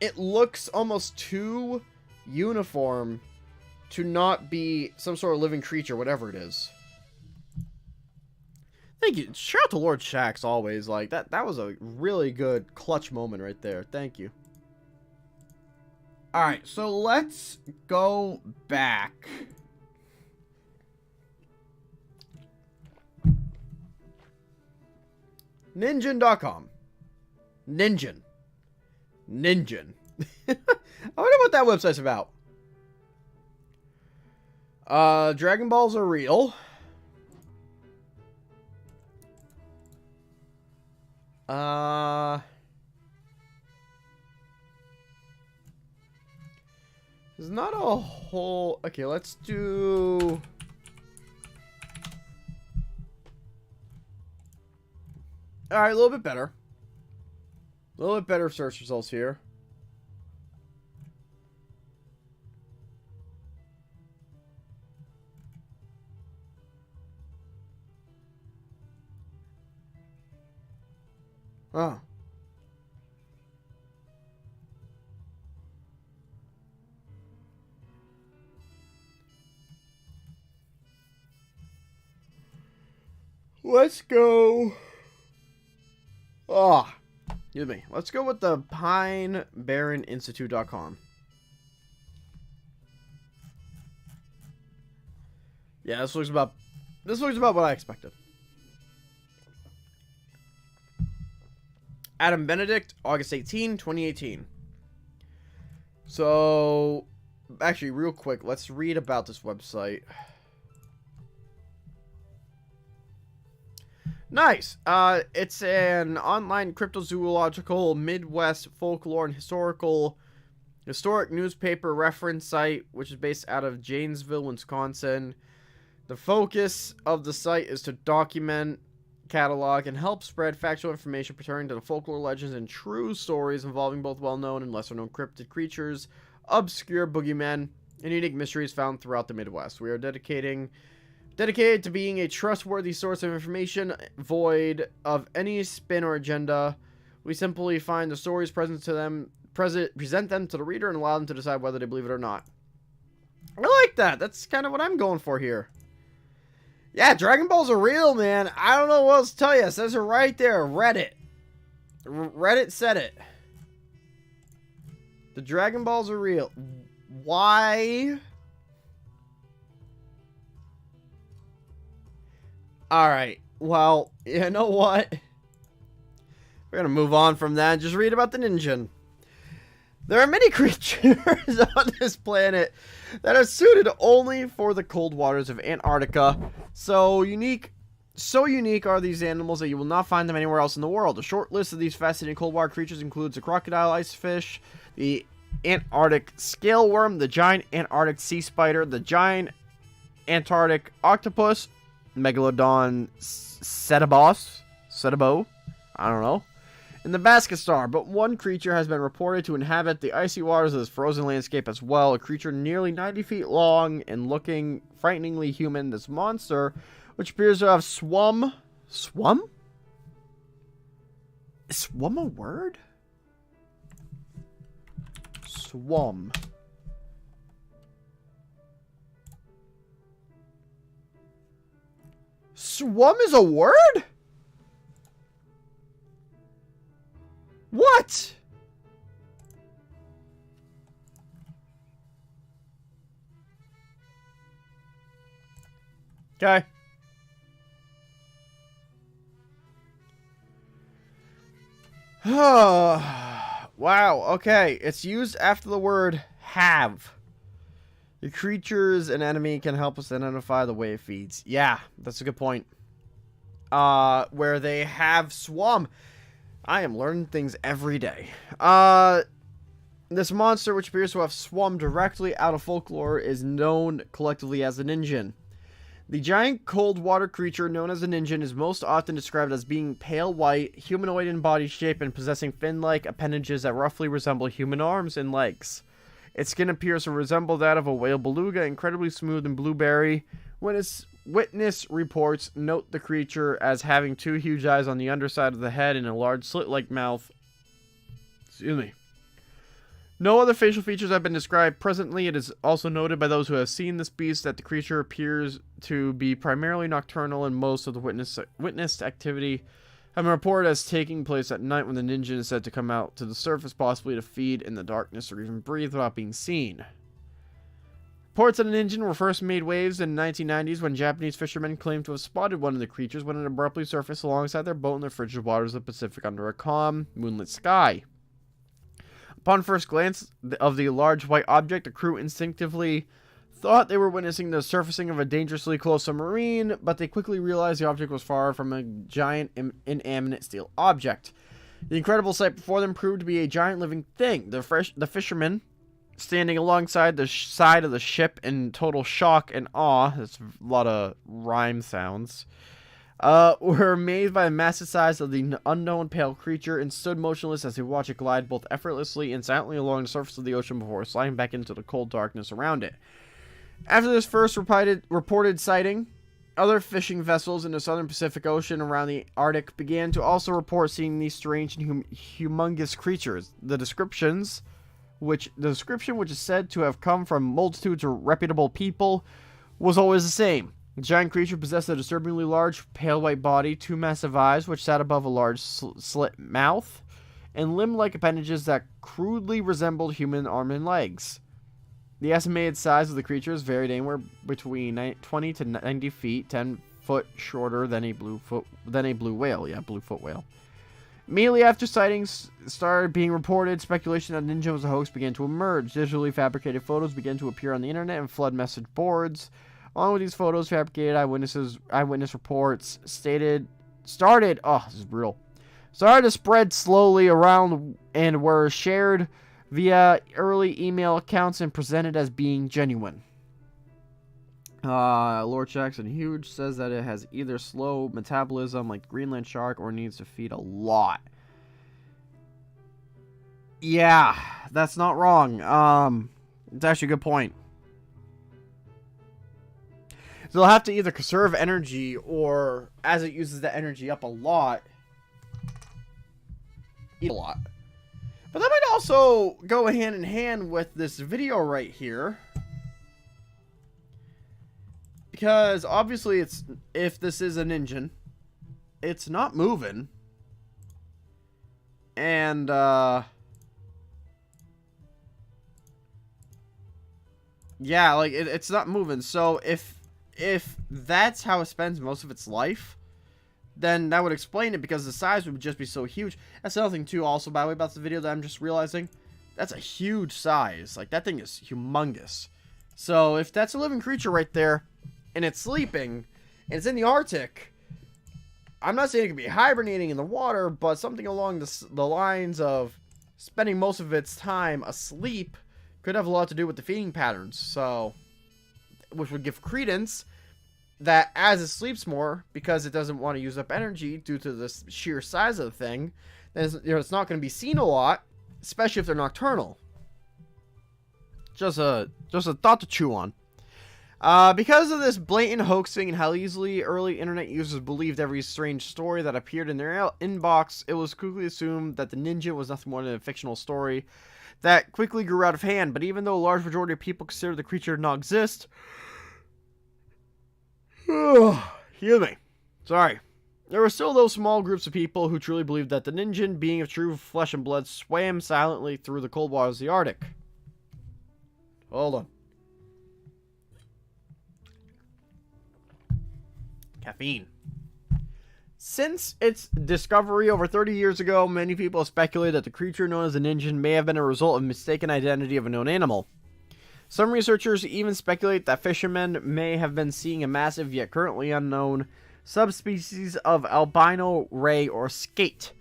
It looks almost too uniform to not be some sort of living creature, whatever it is. Thank you. Shout out to Lord Shax always. Like, that was a really good clutch moment right there. Thank you. Alright, so let's go back. Ningen.com. Ningen. I wonder what that website's about. Dragon Balls are real. There's not a whole... Okay, let's do... Alright, a little bit better. A little bit better search results here. Oh. Let's go. Ah. Excuse me. Let's go with the PineBarrenInstitute.com. Yeah, this looks about what I expected. Adam Benedict, August 18, 2018. So, actually, real quick, let's read about this website. Nice. It's an online cryptozoological Midwest folklore and historic newspaper reference site, which is based out of Janesville, Wisconsin. The focus of the site is to document, catalog, and help spread factual information pertaining to the folklore, legends, and true stories involving both well-known and lesser-known cryptid creatures, obscure boogeymen, and unique mysteries found throughout the Midwest. We are dedicated to being a trustworthy source of information, void of any spin or agenda. We simply find the stories present them to the reader and allow them to decide whether they believe it or not. I like that. That's kind of what I'm going for here. Yeah, Dragon Balls are real, man. I don't know what else to tell you. It says it right there. Reddit. Reddit said it. The Dragon Balls are real. Why? Alright. Well, you know what? We're going to move on from that and just read about the Ningen. There are many creatures on this planet that are suited only for the cold waters of Antarctica. So unique are these animals that you will not find them anywhere else in the world. A short list of these fascinating cold water creatures includes the crocodile icefish, the Antarctic scale worm, the giant Antarctic sea spider, the giant Antarctic octopus, Megalodon Cetabo, I don't know, and the basket star. But one creature has been reported to inhabit the icy waters of this frozen landscape as well. A creature nearly 90 feet long and looking frighteningly human. This monster, which appears to have swum? Is swum a word? Swum. Swum is a word? What? Okay. Wow, okay. It's used after the word have. The creature's an enemy can help us identify the way it feeds. Yeah, that's a good point. Where they have swum. I am learning things every day. This monster, which appears to have swum directly out of folklore, is known collectively as a Ningen. The giant cold water creature known as a Ningen is most often described as being pale white, humanoid in body shape, and possessing fin-like appendages that roughly resemble human arms and legs. Its skin appears to resemble that of a whale beluga, incredibly smooth and blueberry. Witness reports note the creature as having 2 huge eyes on the underside of the head and a large slit-like mouth. Excuse me. No other facial features have been described. Presently, it is also noted by those who have seen this beast that the creature appears to be primarily nocturnal, and most of the witnessed activity have been reported as taking place at night when the Ningen is said to come out to the surface, possibly to feed in the darkness or even breathe without being seen. Reports of the Ningen were first made waves in the 1990s when Japanese fishermen claimed to have spotted one of the creatures when it abruptly surfaced alongside their boat in the frigid waters of the Pacific under a calm, moonlit sky. Upon first glance of the large white object, the crew instinctively thought they were witnessing the surfacing of a dangerously close submarine, but they quickly realized the object was far from a giant, inanimate steel object. The incredible sight before them proved to be a giant living thing. The fishermen, standing alongside the side of the ship in total shock and awe, that's a lot of rhyme sounds, were amazed by the massive size of the unknown pale creature and stood motionless as they watched it glide both effortlessly and silently along the surface of the ocean before sliding back into the cold darkness around it. After this first reported sighting, other fishing vessels in the southern Pacific Ocean around the Arctic began to also report seeing these strange and humongous creatures. The description, which is said to have come from multitudes of reputable people, was always the same. The giant creature possessed a disturbingly large, pale white body, 2 massive eyes, which sat above a large slit mouth, and limb-like appendages that crudely resembled human arms and legs. The estimated size of the creatures varied anywhere between 20 to 90 feet, 10 foot shorter than a blue whale. Yeah, bluefoot whale. Immediately after sightings started being reported, speculation that Ningen was a hoax began to emerge. Digitally fabricated photos began to appear on the internet and flood message boards. Along with these photos, fabricated eyewitness reports started to spread slowly around and were shared via early email accounts and presented as being genuine. Lord Jackson Huge says that it has either slow metabolism like the Greenland shark or needs to feed a lot. Yeah, that's not wrong. It's actually a good point. So they'll have to either conserve energy or, as it uses the energy up a lot, eat a lot. But that might also go hand in hand with this video right here. Because obviously if this is an Ningen, it's not moving. And yeah, like it's not moving. So if that's how it spends most of its life, then that would explain it, because the size would just be so huge. That's another thing too, also, by the way, about the video that I'm just realizing. That's a huge size. Like, that thing is humongous. So if that's a living creature right there, and it's sleeping, and it's in the Arctic, I'm not saying it could be hibernating in the water, but something along the lines of spending most of its time asleep could have a lot to do with the feeding patterns. So, which would give credence that as it sleeps more, because it doesn't want to use up energy due to the sheer size of the thing, then it's not going to be seen a lot, especially if they're nocturnal. Just a thought to chew on. Because of this blatant hoaxing and how easily early internet users believed every strange story that appeared in their inbox, it was quickly assumed that the Ningen was nothing more than a fictional story that quickly grew out of hand. But even though a large majority of people consider the creature to not exist, excuse me, sorry, there were still those small groups of people who truly believed that the Ningen, being of true flesh and blood, swam silently through the cold waters of the Arctic. Hold on. Caffeine. Since its discovery over 30 years ago, many people have speculated that the creature known as the Ningen may have been a result of mistaken identity of a known animal. Some researchers even speculate that fishermen may have been seeing a massive yet currently unknown subspecies of albino ray or skate.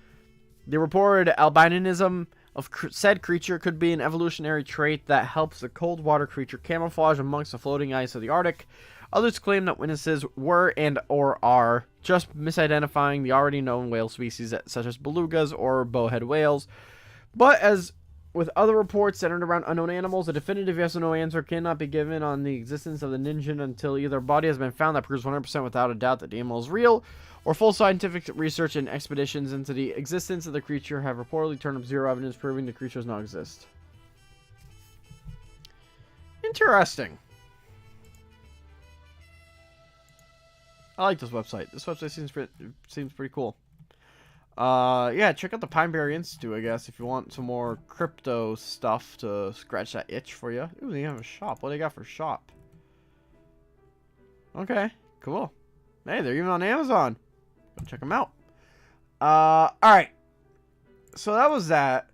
The reported albinism of said creature could be an evolutionary trait that helps the cold water creature camouflage amongst the floating ice of the Arctic. Others claim that witnesses were and or are just misidentifying the already known whale species such as belugas or bowhead whales. But as with other reports centered around unknown animals, a definitive yes or no answer cannot be given on the existence of the Ningen until either a body has been found that proves 100% without a doubt that the animal is real, or full scientific research and expeditions into the existence of the creature have reportedly turned up zero evidence proving the creature does not exist. Interesting. I like this website. This website seems pretty cool. Yeah, check out the Pineberry Institute, I guess, if you want some more crypto stuff to scratch that itch for you. Ooh, they have a shop. What do they got for shop? Okay, cool. Hey, they're even on Amazon. Go check them out. Alright. So that was that.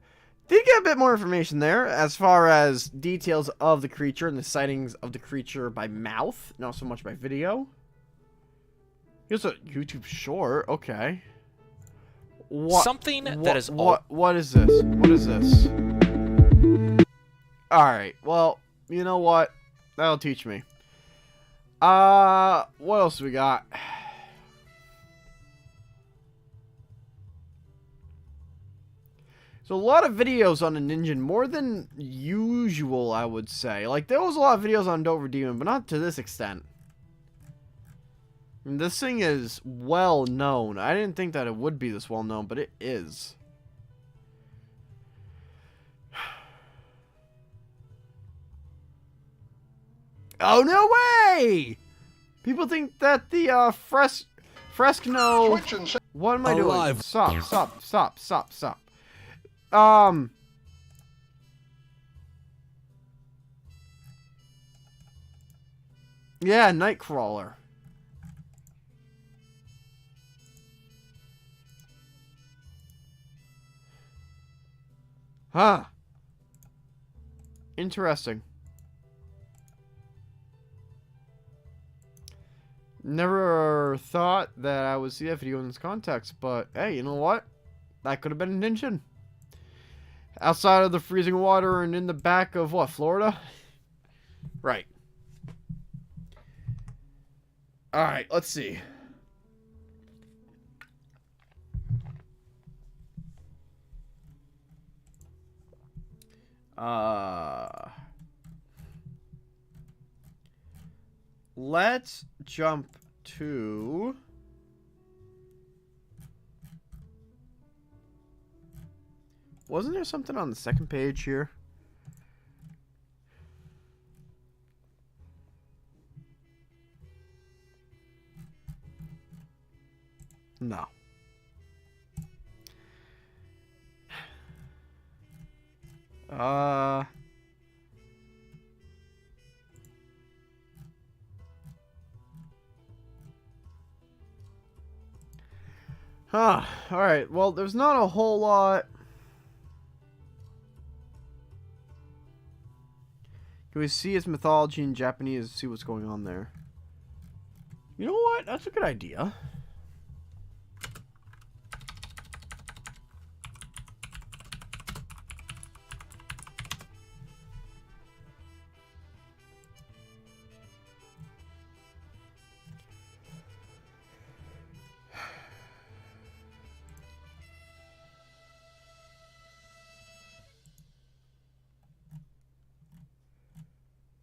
Did get a bit more information there as far as details of the creature and the sightings of the creature by mouth, not so much by video. Here's a YouTube short. Okay. Something that is what is this? What is this? Alright, well, you know what? That'll teach me. What else we got? So a lot of videos on the Ningen, more than usual, I would say. Like, there was a lot of videos on Dover Demon, but not to this extent. And this thing is well known. I didn't think that it would be this well known, but it is. Oh, no way! People think that the Fresno. What am I doing? Stop. Yeah, Nightcrawler. Huh. Interesting. Never thought that I would see that video in this context, but hey, you know what? That could have been a Ningen. Outside of the freezing water and in the back of what, Florida? Right. Alright, let's see. Let's jump to wasn't there something on the second page here? No. Alright, well, there's not a whole lot. Can we see its mythology in Japanese, see what's going on there? You know what? That's a good idea.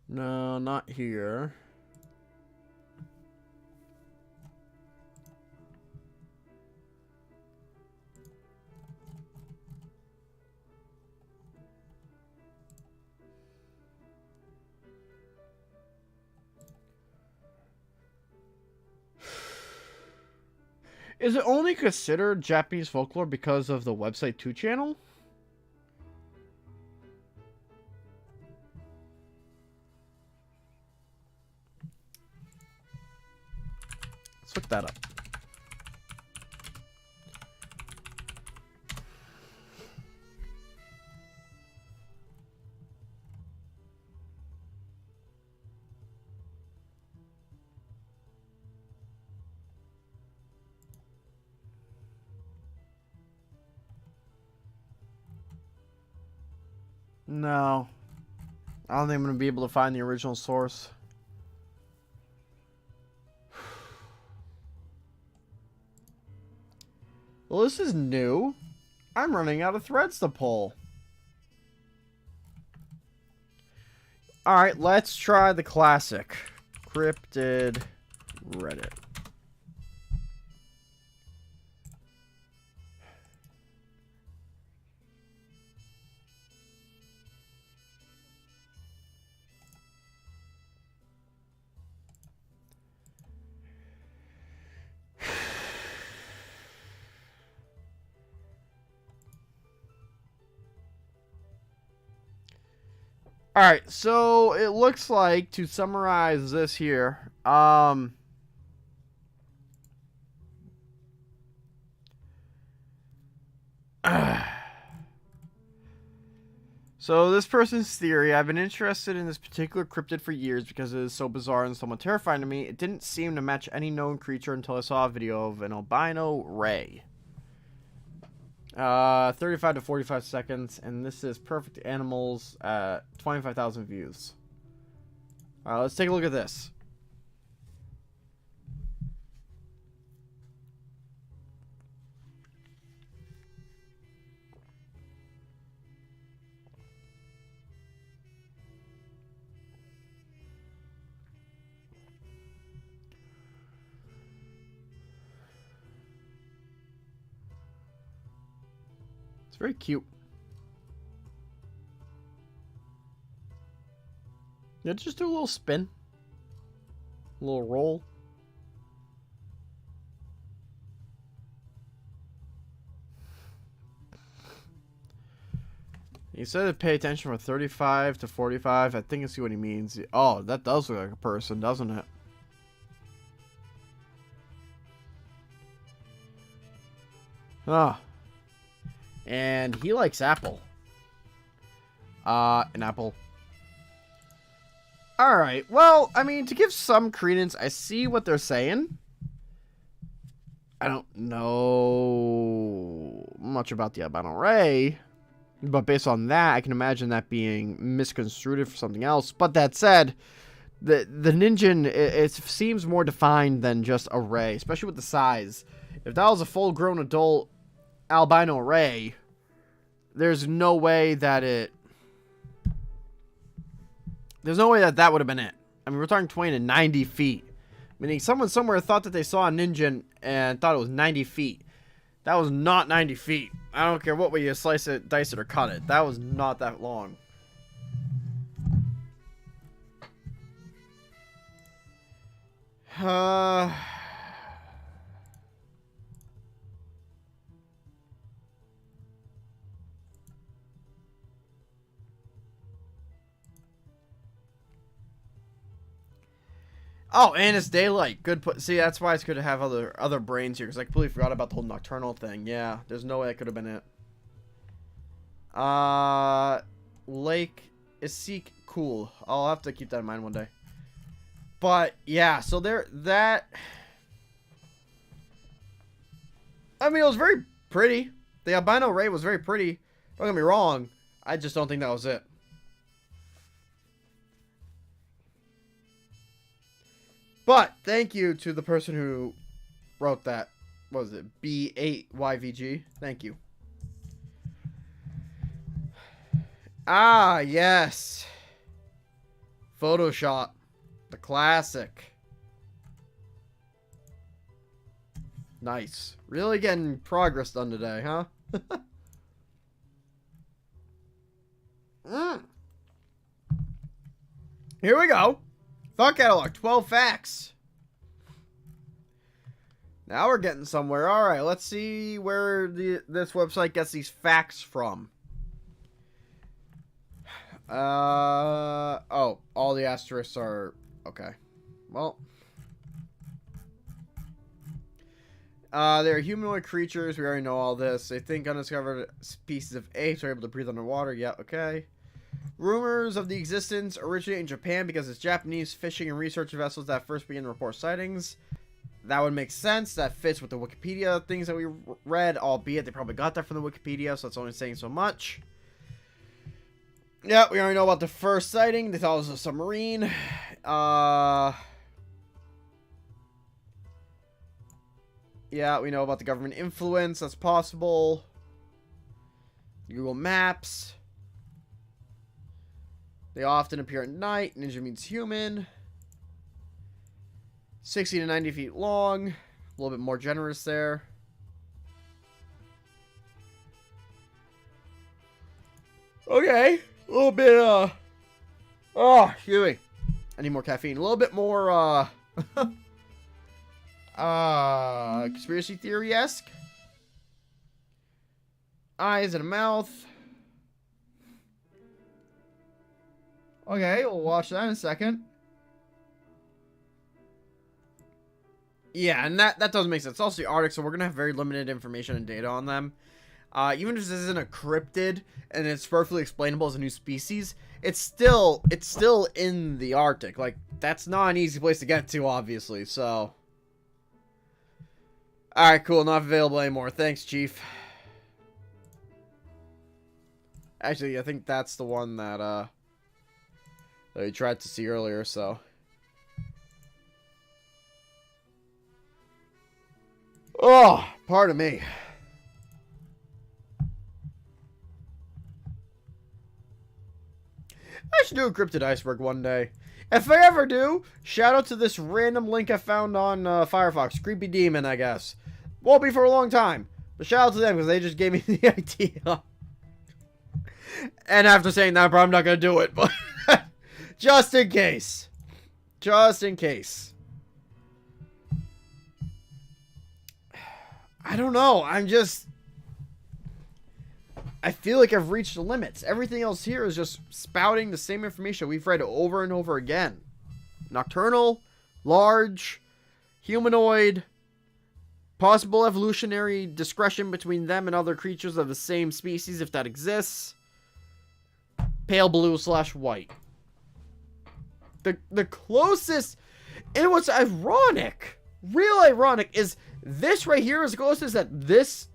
No, not here. Is it only considered Japanese folklore because of the website 2 channel? Let's look that up. No. I don't think I'm going to be able to find the original source. Well, this is new. I'm running out of threads to pull. Alright, let's try the classic. Cryptid Reddit. Alright, so it looks like, to summarize this here, so this person's theory: I've been interested in this particular cryptid for years because it is so bizarre and somewhat terrifying to me. It didn't seem to match any known creature until I saw a video of an albino ray. 35 to 45 seconds, and this is Perfect Animals at 25,000 views. Alright, let's take a look at this. It's very cute. Yeah, just do a little spin. A little roll. He said to pay attention from 35 to 45. I think I see what he means. Oh, that does look like a person, doesn't it? Ah. And he likes apple. An apple. Alright, well, I mean, to give some credence, I see what they're saying. I don't know much about the albino ray, but based on that, I can imagine that being misconstrued for something else. But that said, the Ningen, it seems more defined than just a ray, especially with the size. If that was a full-grown adult albino ray, there's no way that that would have been it. I mean, we're talking 20 to 90 feet. Meaning someone somewhere thought that they saw a Ningen and thought it was 90 feet. That was not 90 feet. I don't care what way you slice it, dice it, or cut it. That was not that long. Oh, and it's daylight. Good. See, that's why it's good to have other brains here, because I completely forgot about the whole nocturnal thing. Yeah, there's no way that could have been it. Lake Isik, cool. I'll have to keep that in mind one day. But yeah, so that. I mean, it was very pretty. The albino ray was very pretty. Don't get me wrong. I just don't think that was it. But thank you to the person who wrote that. What was it? B8YVG. Thank you. Ah, yes. Photoshop. The classic. Nice. Really getting progress done today, huh? Here we go. Thought catalog, 12 facts. Now we're getting somewhere. All right, let's see where this website gets these facts from. Oh, all the asterisks are okay. Well, they're humanoid creatures. We already know all this. They think undiscovered species of apes are able to breathe underwater. Yeah, okay. Rumors of the existence originate in Japan because it's Japanese fishing and research vessels that first began to report sightings. That would make sense. That fits with the Wikipedia things that we read, albeit they probably got that from the Wikipedia, so it's only saying so much. Yeah, we already know about the first sighting. They thought it was a submarine. Yeah, we know about the government influence. That's possible. Google Maps. They often appear at night. Ninja means human. 60 to 90 feet long. A little bit more generous there. Okay. A little bit, oh, excuse me. I need more caffeine. A little bit more, conspiracy theory-esque. Eyes and a mouth. Okay, we'll watch that in a second. Yeah, and that doesn't make sense. It's also the Arctic, so we're going to have very limited information and data on them. Even if this isn't a cryptid and it's perfectly explainable as a new species, it's still in the Arctic. Like, that's not an easy place to get to, obviously, so. Alright, cool. Not available anymore. Thanks, Chief. Actually, I think that's the one that we tried to see earlier, so. Oh, pardon me. I should do a cryptid iceberg one day. If I ever do, shout out to this random link I found on Firefox. Creepy Demon, I guess. Won't be for a long time. But shout out to them because they just gave me the idea. And after saying that, I'm probably not going to do it. But just in case. Just in case. I don't know. I feel like I've reached the limits. Everything else here is just spouting the same information we've read over and over again. Nocturnal, large, humanoid, possible evolutionary discretion between them and other creatures of the same species, if that exists. Pale blue / white. The closest, and what's ironic, real ironic, is this right here is the closest that this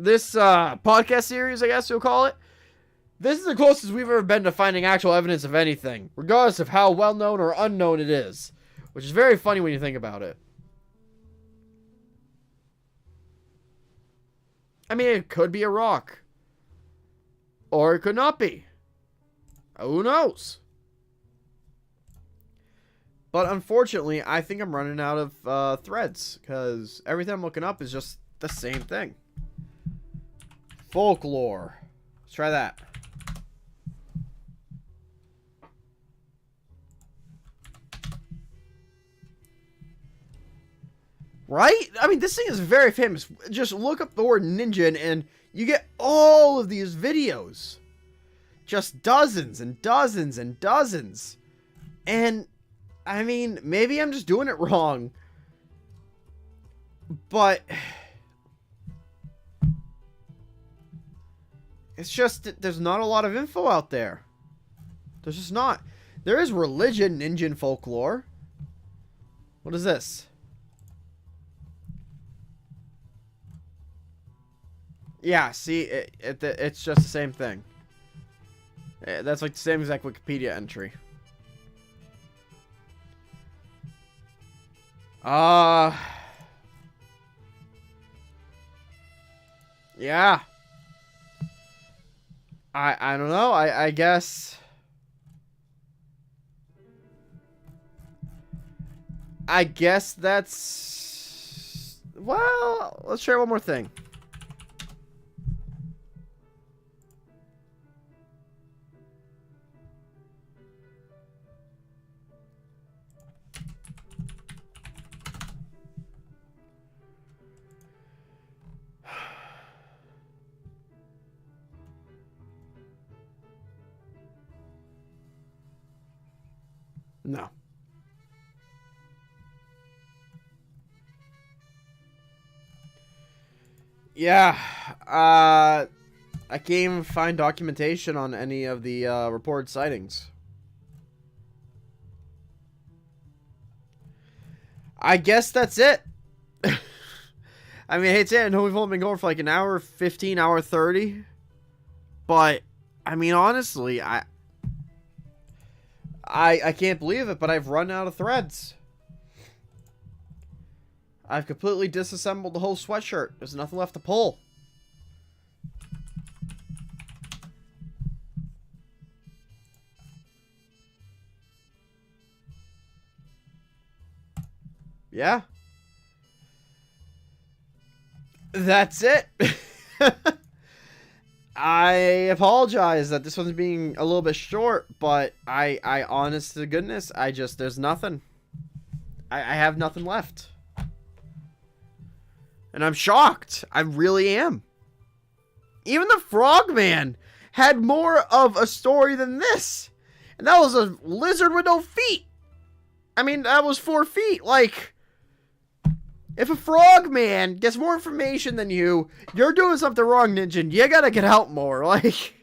podcast series, I guess you'll call it. This is the closest we've ever been to finding actual evidence of anything, regardless of how well known or unknown it is, which is very funny when you think about it. I mean, it could be a rock, or it could not be. Who knows? But unfortunately, I think I'm running out of threads, because everything I'm looking up is just the same thing. Folklore. Let's try that. Right? I mean, this thing is very famous. Just look up the word Ningen and you get all of these videos. Just dozens and dozens and dozens. And, I mean, maybe I'm just doing it wrong. But it's just that there's not a lot of info out there. There's just not. There is religion, Ningen folklore. What is this? Yeah, see, it's just the same thing. That's like the same exact Wikipedia entry. Yeah. I don't know. I guess. I guess that's. Well, let's try one more thing. No. Yeah. I can't even find documentation on any of the reported sightings. I guess that's it. I mean, I hate to say it. I know we've only been going for like an hour 15, hour 30. But, I mean, honestly, I can't believe it, but I've run out of threads. I've completely disassembled the whole sweatshirt. There's nothing left to pull. Yeah. That's it. I apologize that this one's being a little bit short, but I honest to goodness, there's nothing. I have nothing left. And I'm shocked. I really am. Even the Frogman had more of a story than this. And that was a lizard with no feet. I mean, that was 4 feet. Like, if a Frogman gets more information than you, you're doing something wrong, Ningen. You gotta get out more. Like,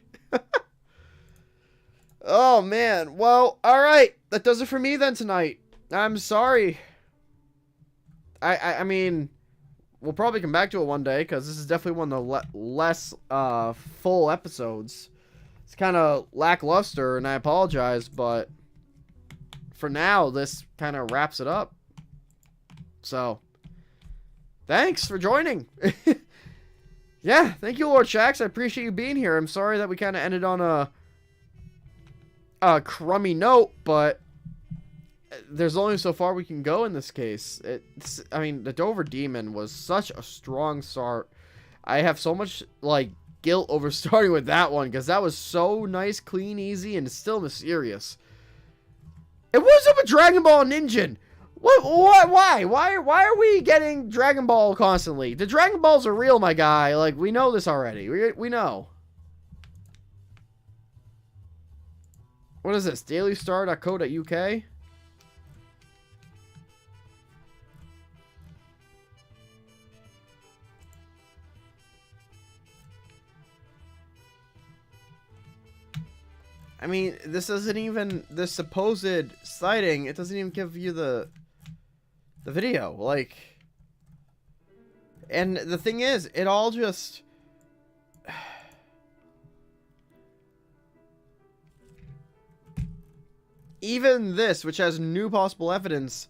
oh, man. Well, alright. That does it for me then tonight. I'm sorry. I mean, we'll probably come back to it one day, because this is definitely one of the less full episodes. It's kind of lackluster, and I apologize, but for now, this kind of wraps it up. So, thanks for joining. Yeah, thank you, Lord Shax. I appreciate you being here. I'm sorry that we kind of ended on a crummy note, but there's only so far we can go in this case. I mean, the Dover Demon was such a strong start. I have so much, like, guilt over starting with that one, because that was so nice, clean, easy, and still mysterious. And what's up with Dragon Ball Ningen? Why? Why are we getting Dragon Ball constantly? The Dragon Balls are real, my guy. Like, we know this already. We know. What is this? dailystar.co.uk? I mean, this doesn't even, this supposed sighting, it doesn't even give you the video, like, and the thing is, it all just, even this, which has new possible evidence,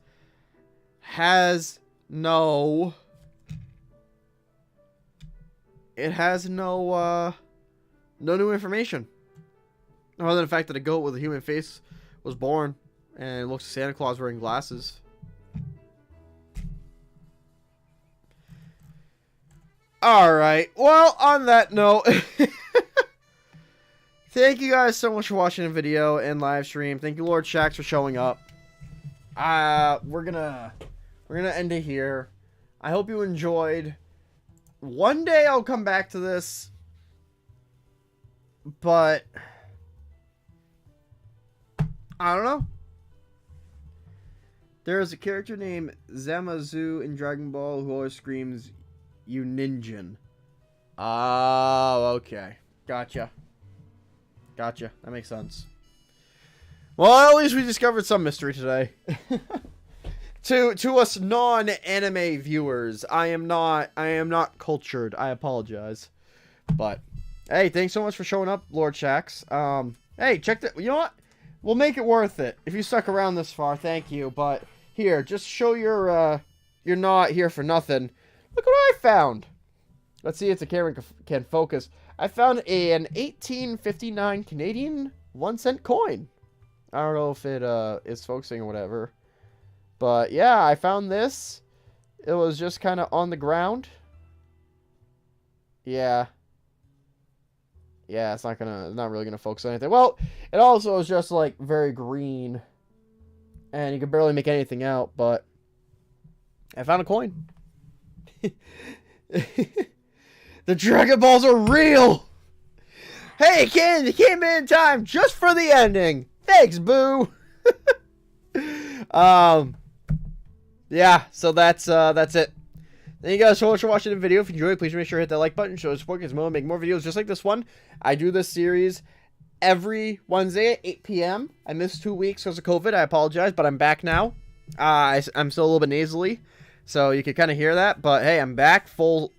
has no, it has no new information. Other than the fact that a goat with a human face was born and it looks like Santa Claus wearing glasses. Alright, well, on that note, thank you guys so much for watching the video and live stream. Thank you, Lord Shax, for showing up. We're gonna end it here. I hope you enjoyed. One day I'll come back to this, but I don't know. There is a character named Zamazu in Dragon Ball who always screams, "You Ningen." Oh, okay. Gotcha. Gotcha. That makes sense. Well, at least we discovered some mystery today. To us non-anime viewers, I am not cultured. I apologize. But hey, thanks so much for showing up, Lord Shax. Hey, check the, you know what? We'll make it worth it. If you stuck around this far, thank you. But here, just show you're not here for nothing. Look what I found. Let's see if the camera can focus. I found an 1859 Canadian 1-cent coin. I don't know if it is focusing or whatever. But yeah, I found this. It was just kind of on the ground. Yeah. Yeah, it's not really gonna focus on anything. Well, it also is just like very green, and you can barely make anything out. But I found a coin. The Dragon Balls are real. Hey, Ken, you came in time just for the ending. Thanks, boo. Yeah. So that's it. Thank you guys so much for watching the video. If you enjoyed, please make sure to hit that like button. Show support because I'm make more videos just like this one. I do this series every Wednesday at 8 p.m. I missed 2 weeks because of COVID. I apologize, but I'm back now. I'm still a little bit nasally, so you can kind of hear that. But hey, I'm back full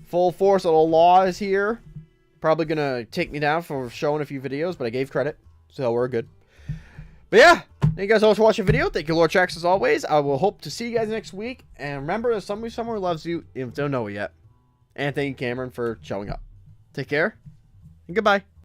Full force of the law is here. Probably gonna take me down for showing a few videos, but I gave credit, so we're good. But yeah, thank you guys all for watching the video. Thank you, Lord Trax, as always. I will hope to see you guys next week. And remember, there's somebody somewhere loves you if you don't know it yet. And thank you, Cameron, for showing up. Take care, and goodbye.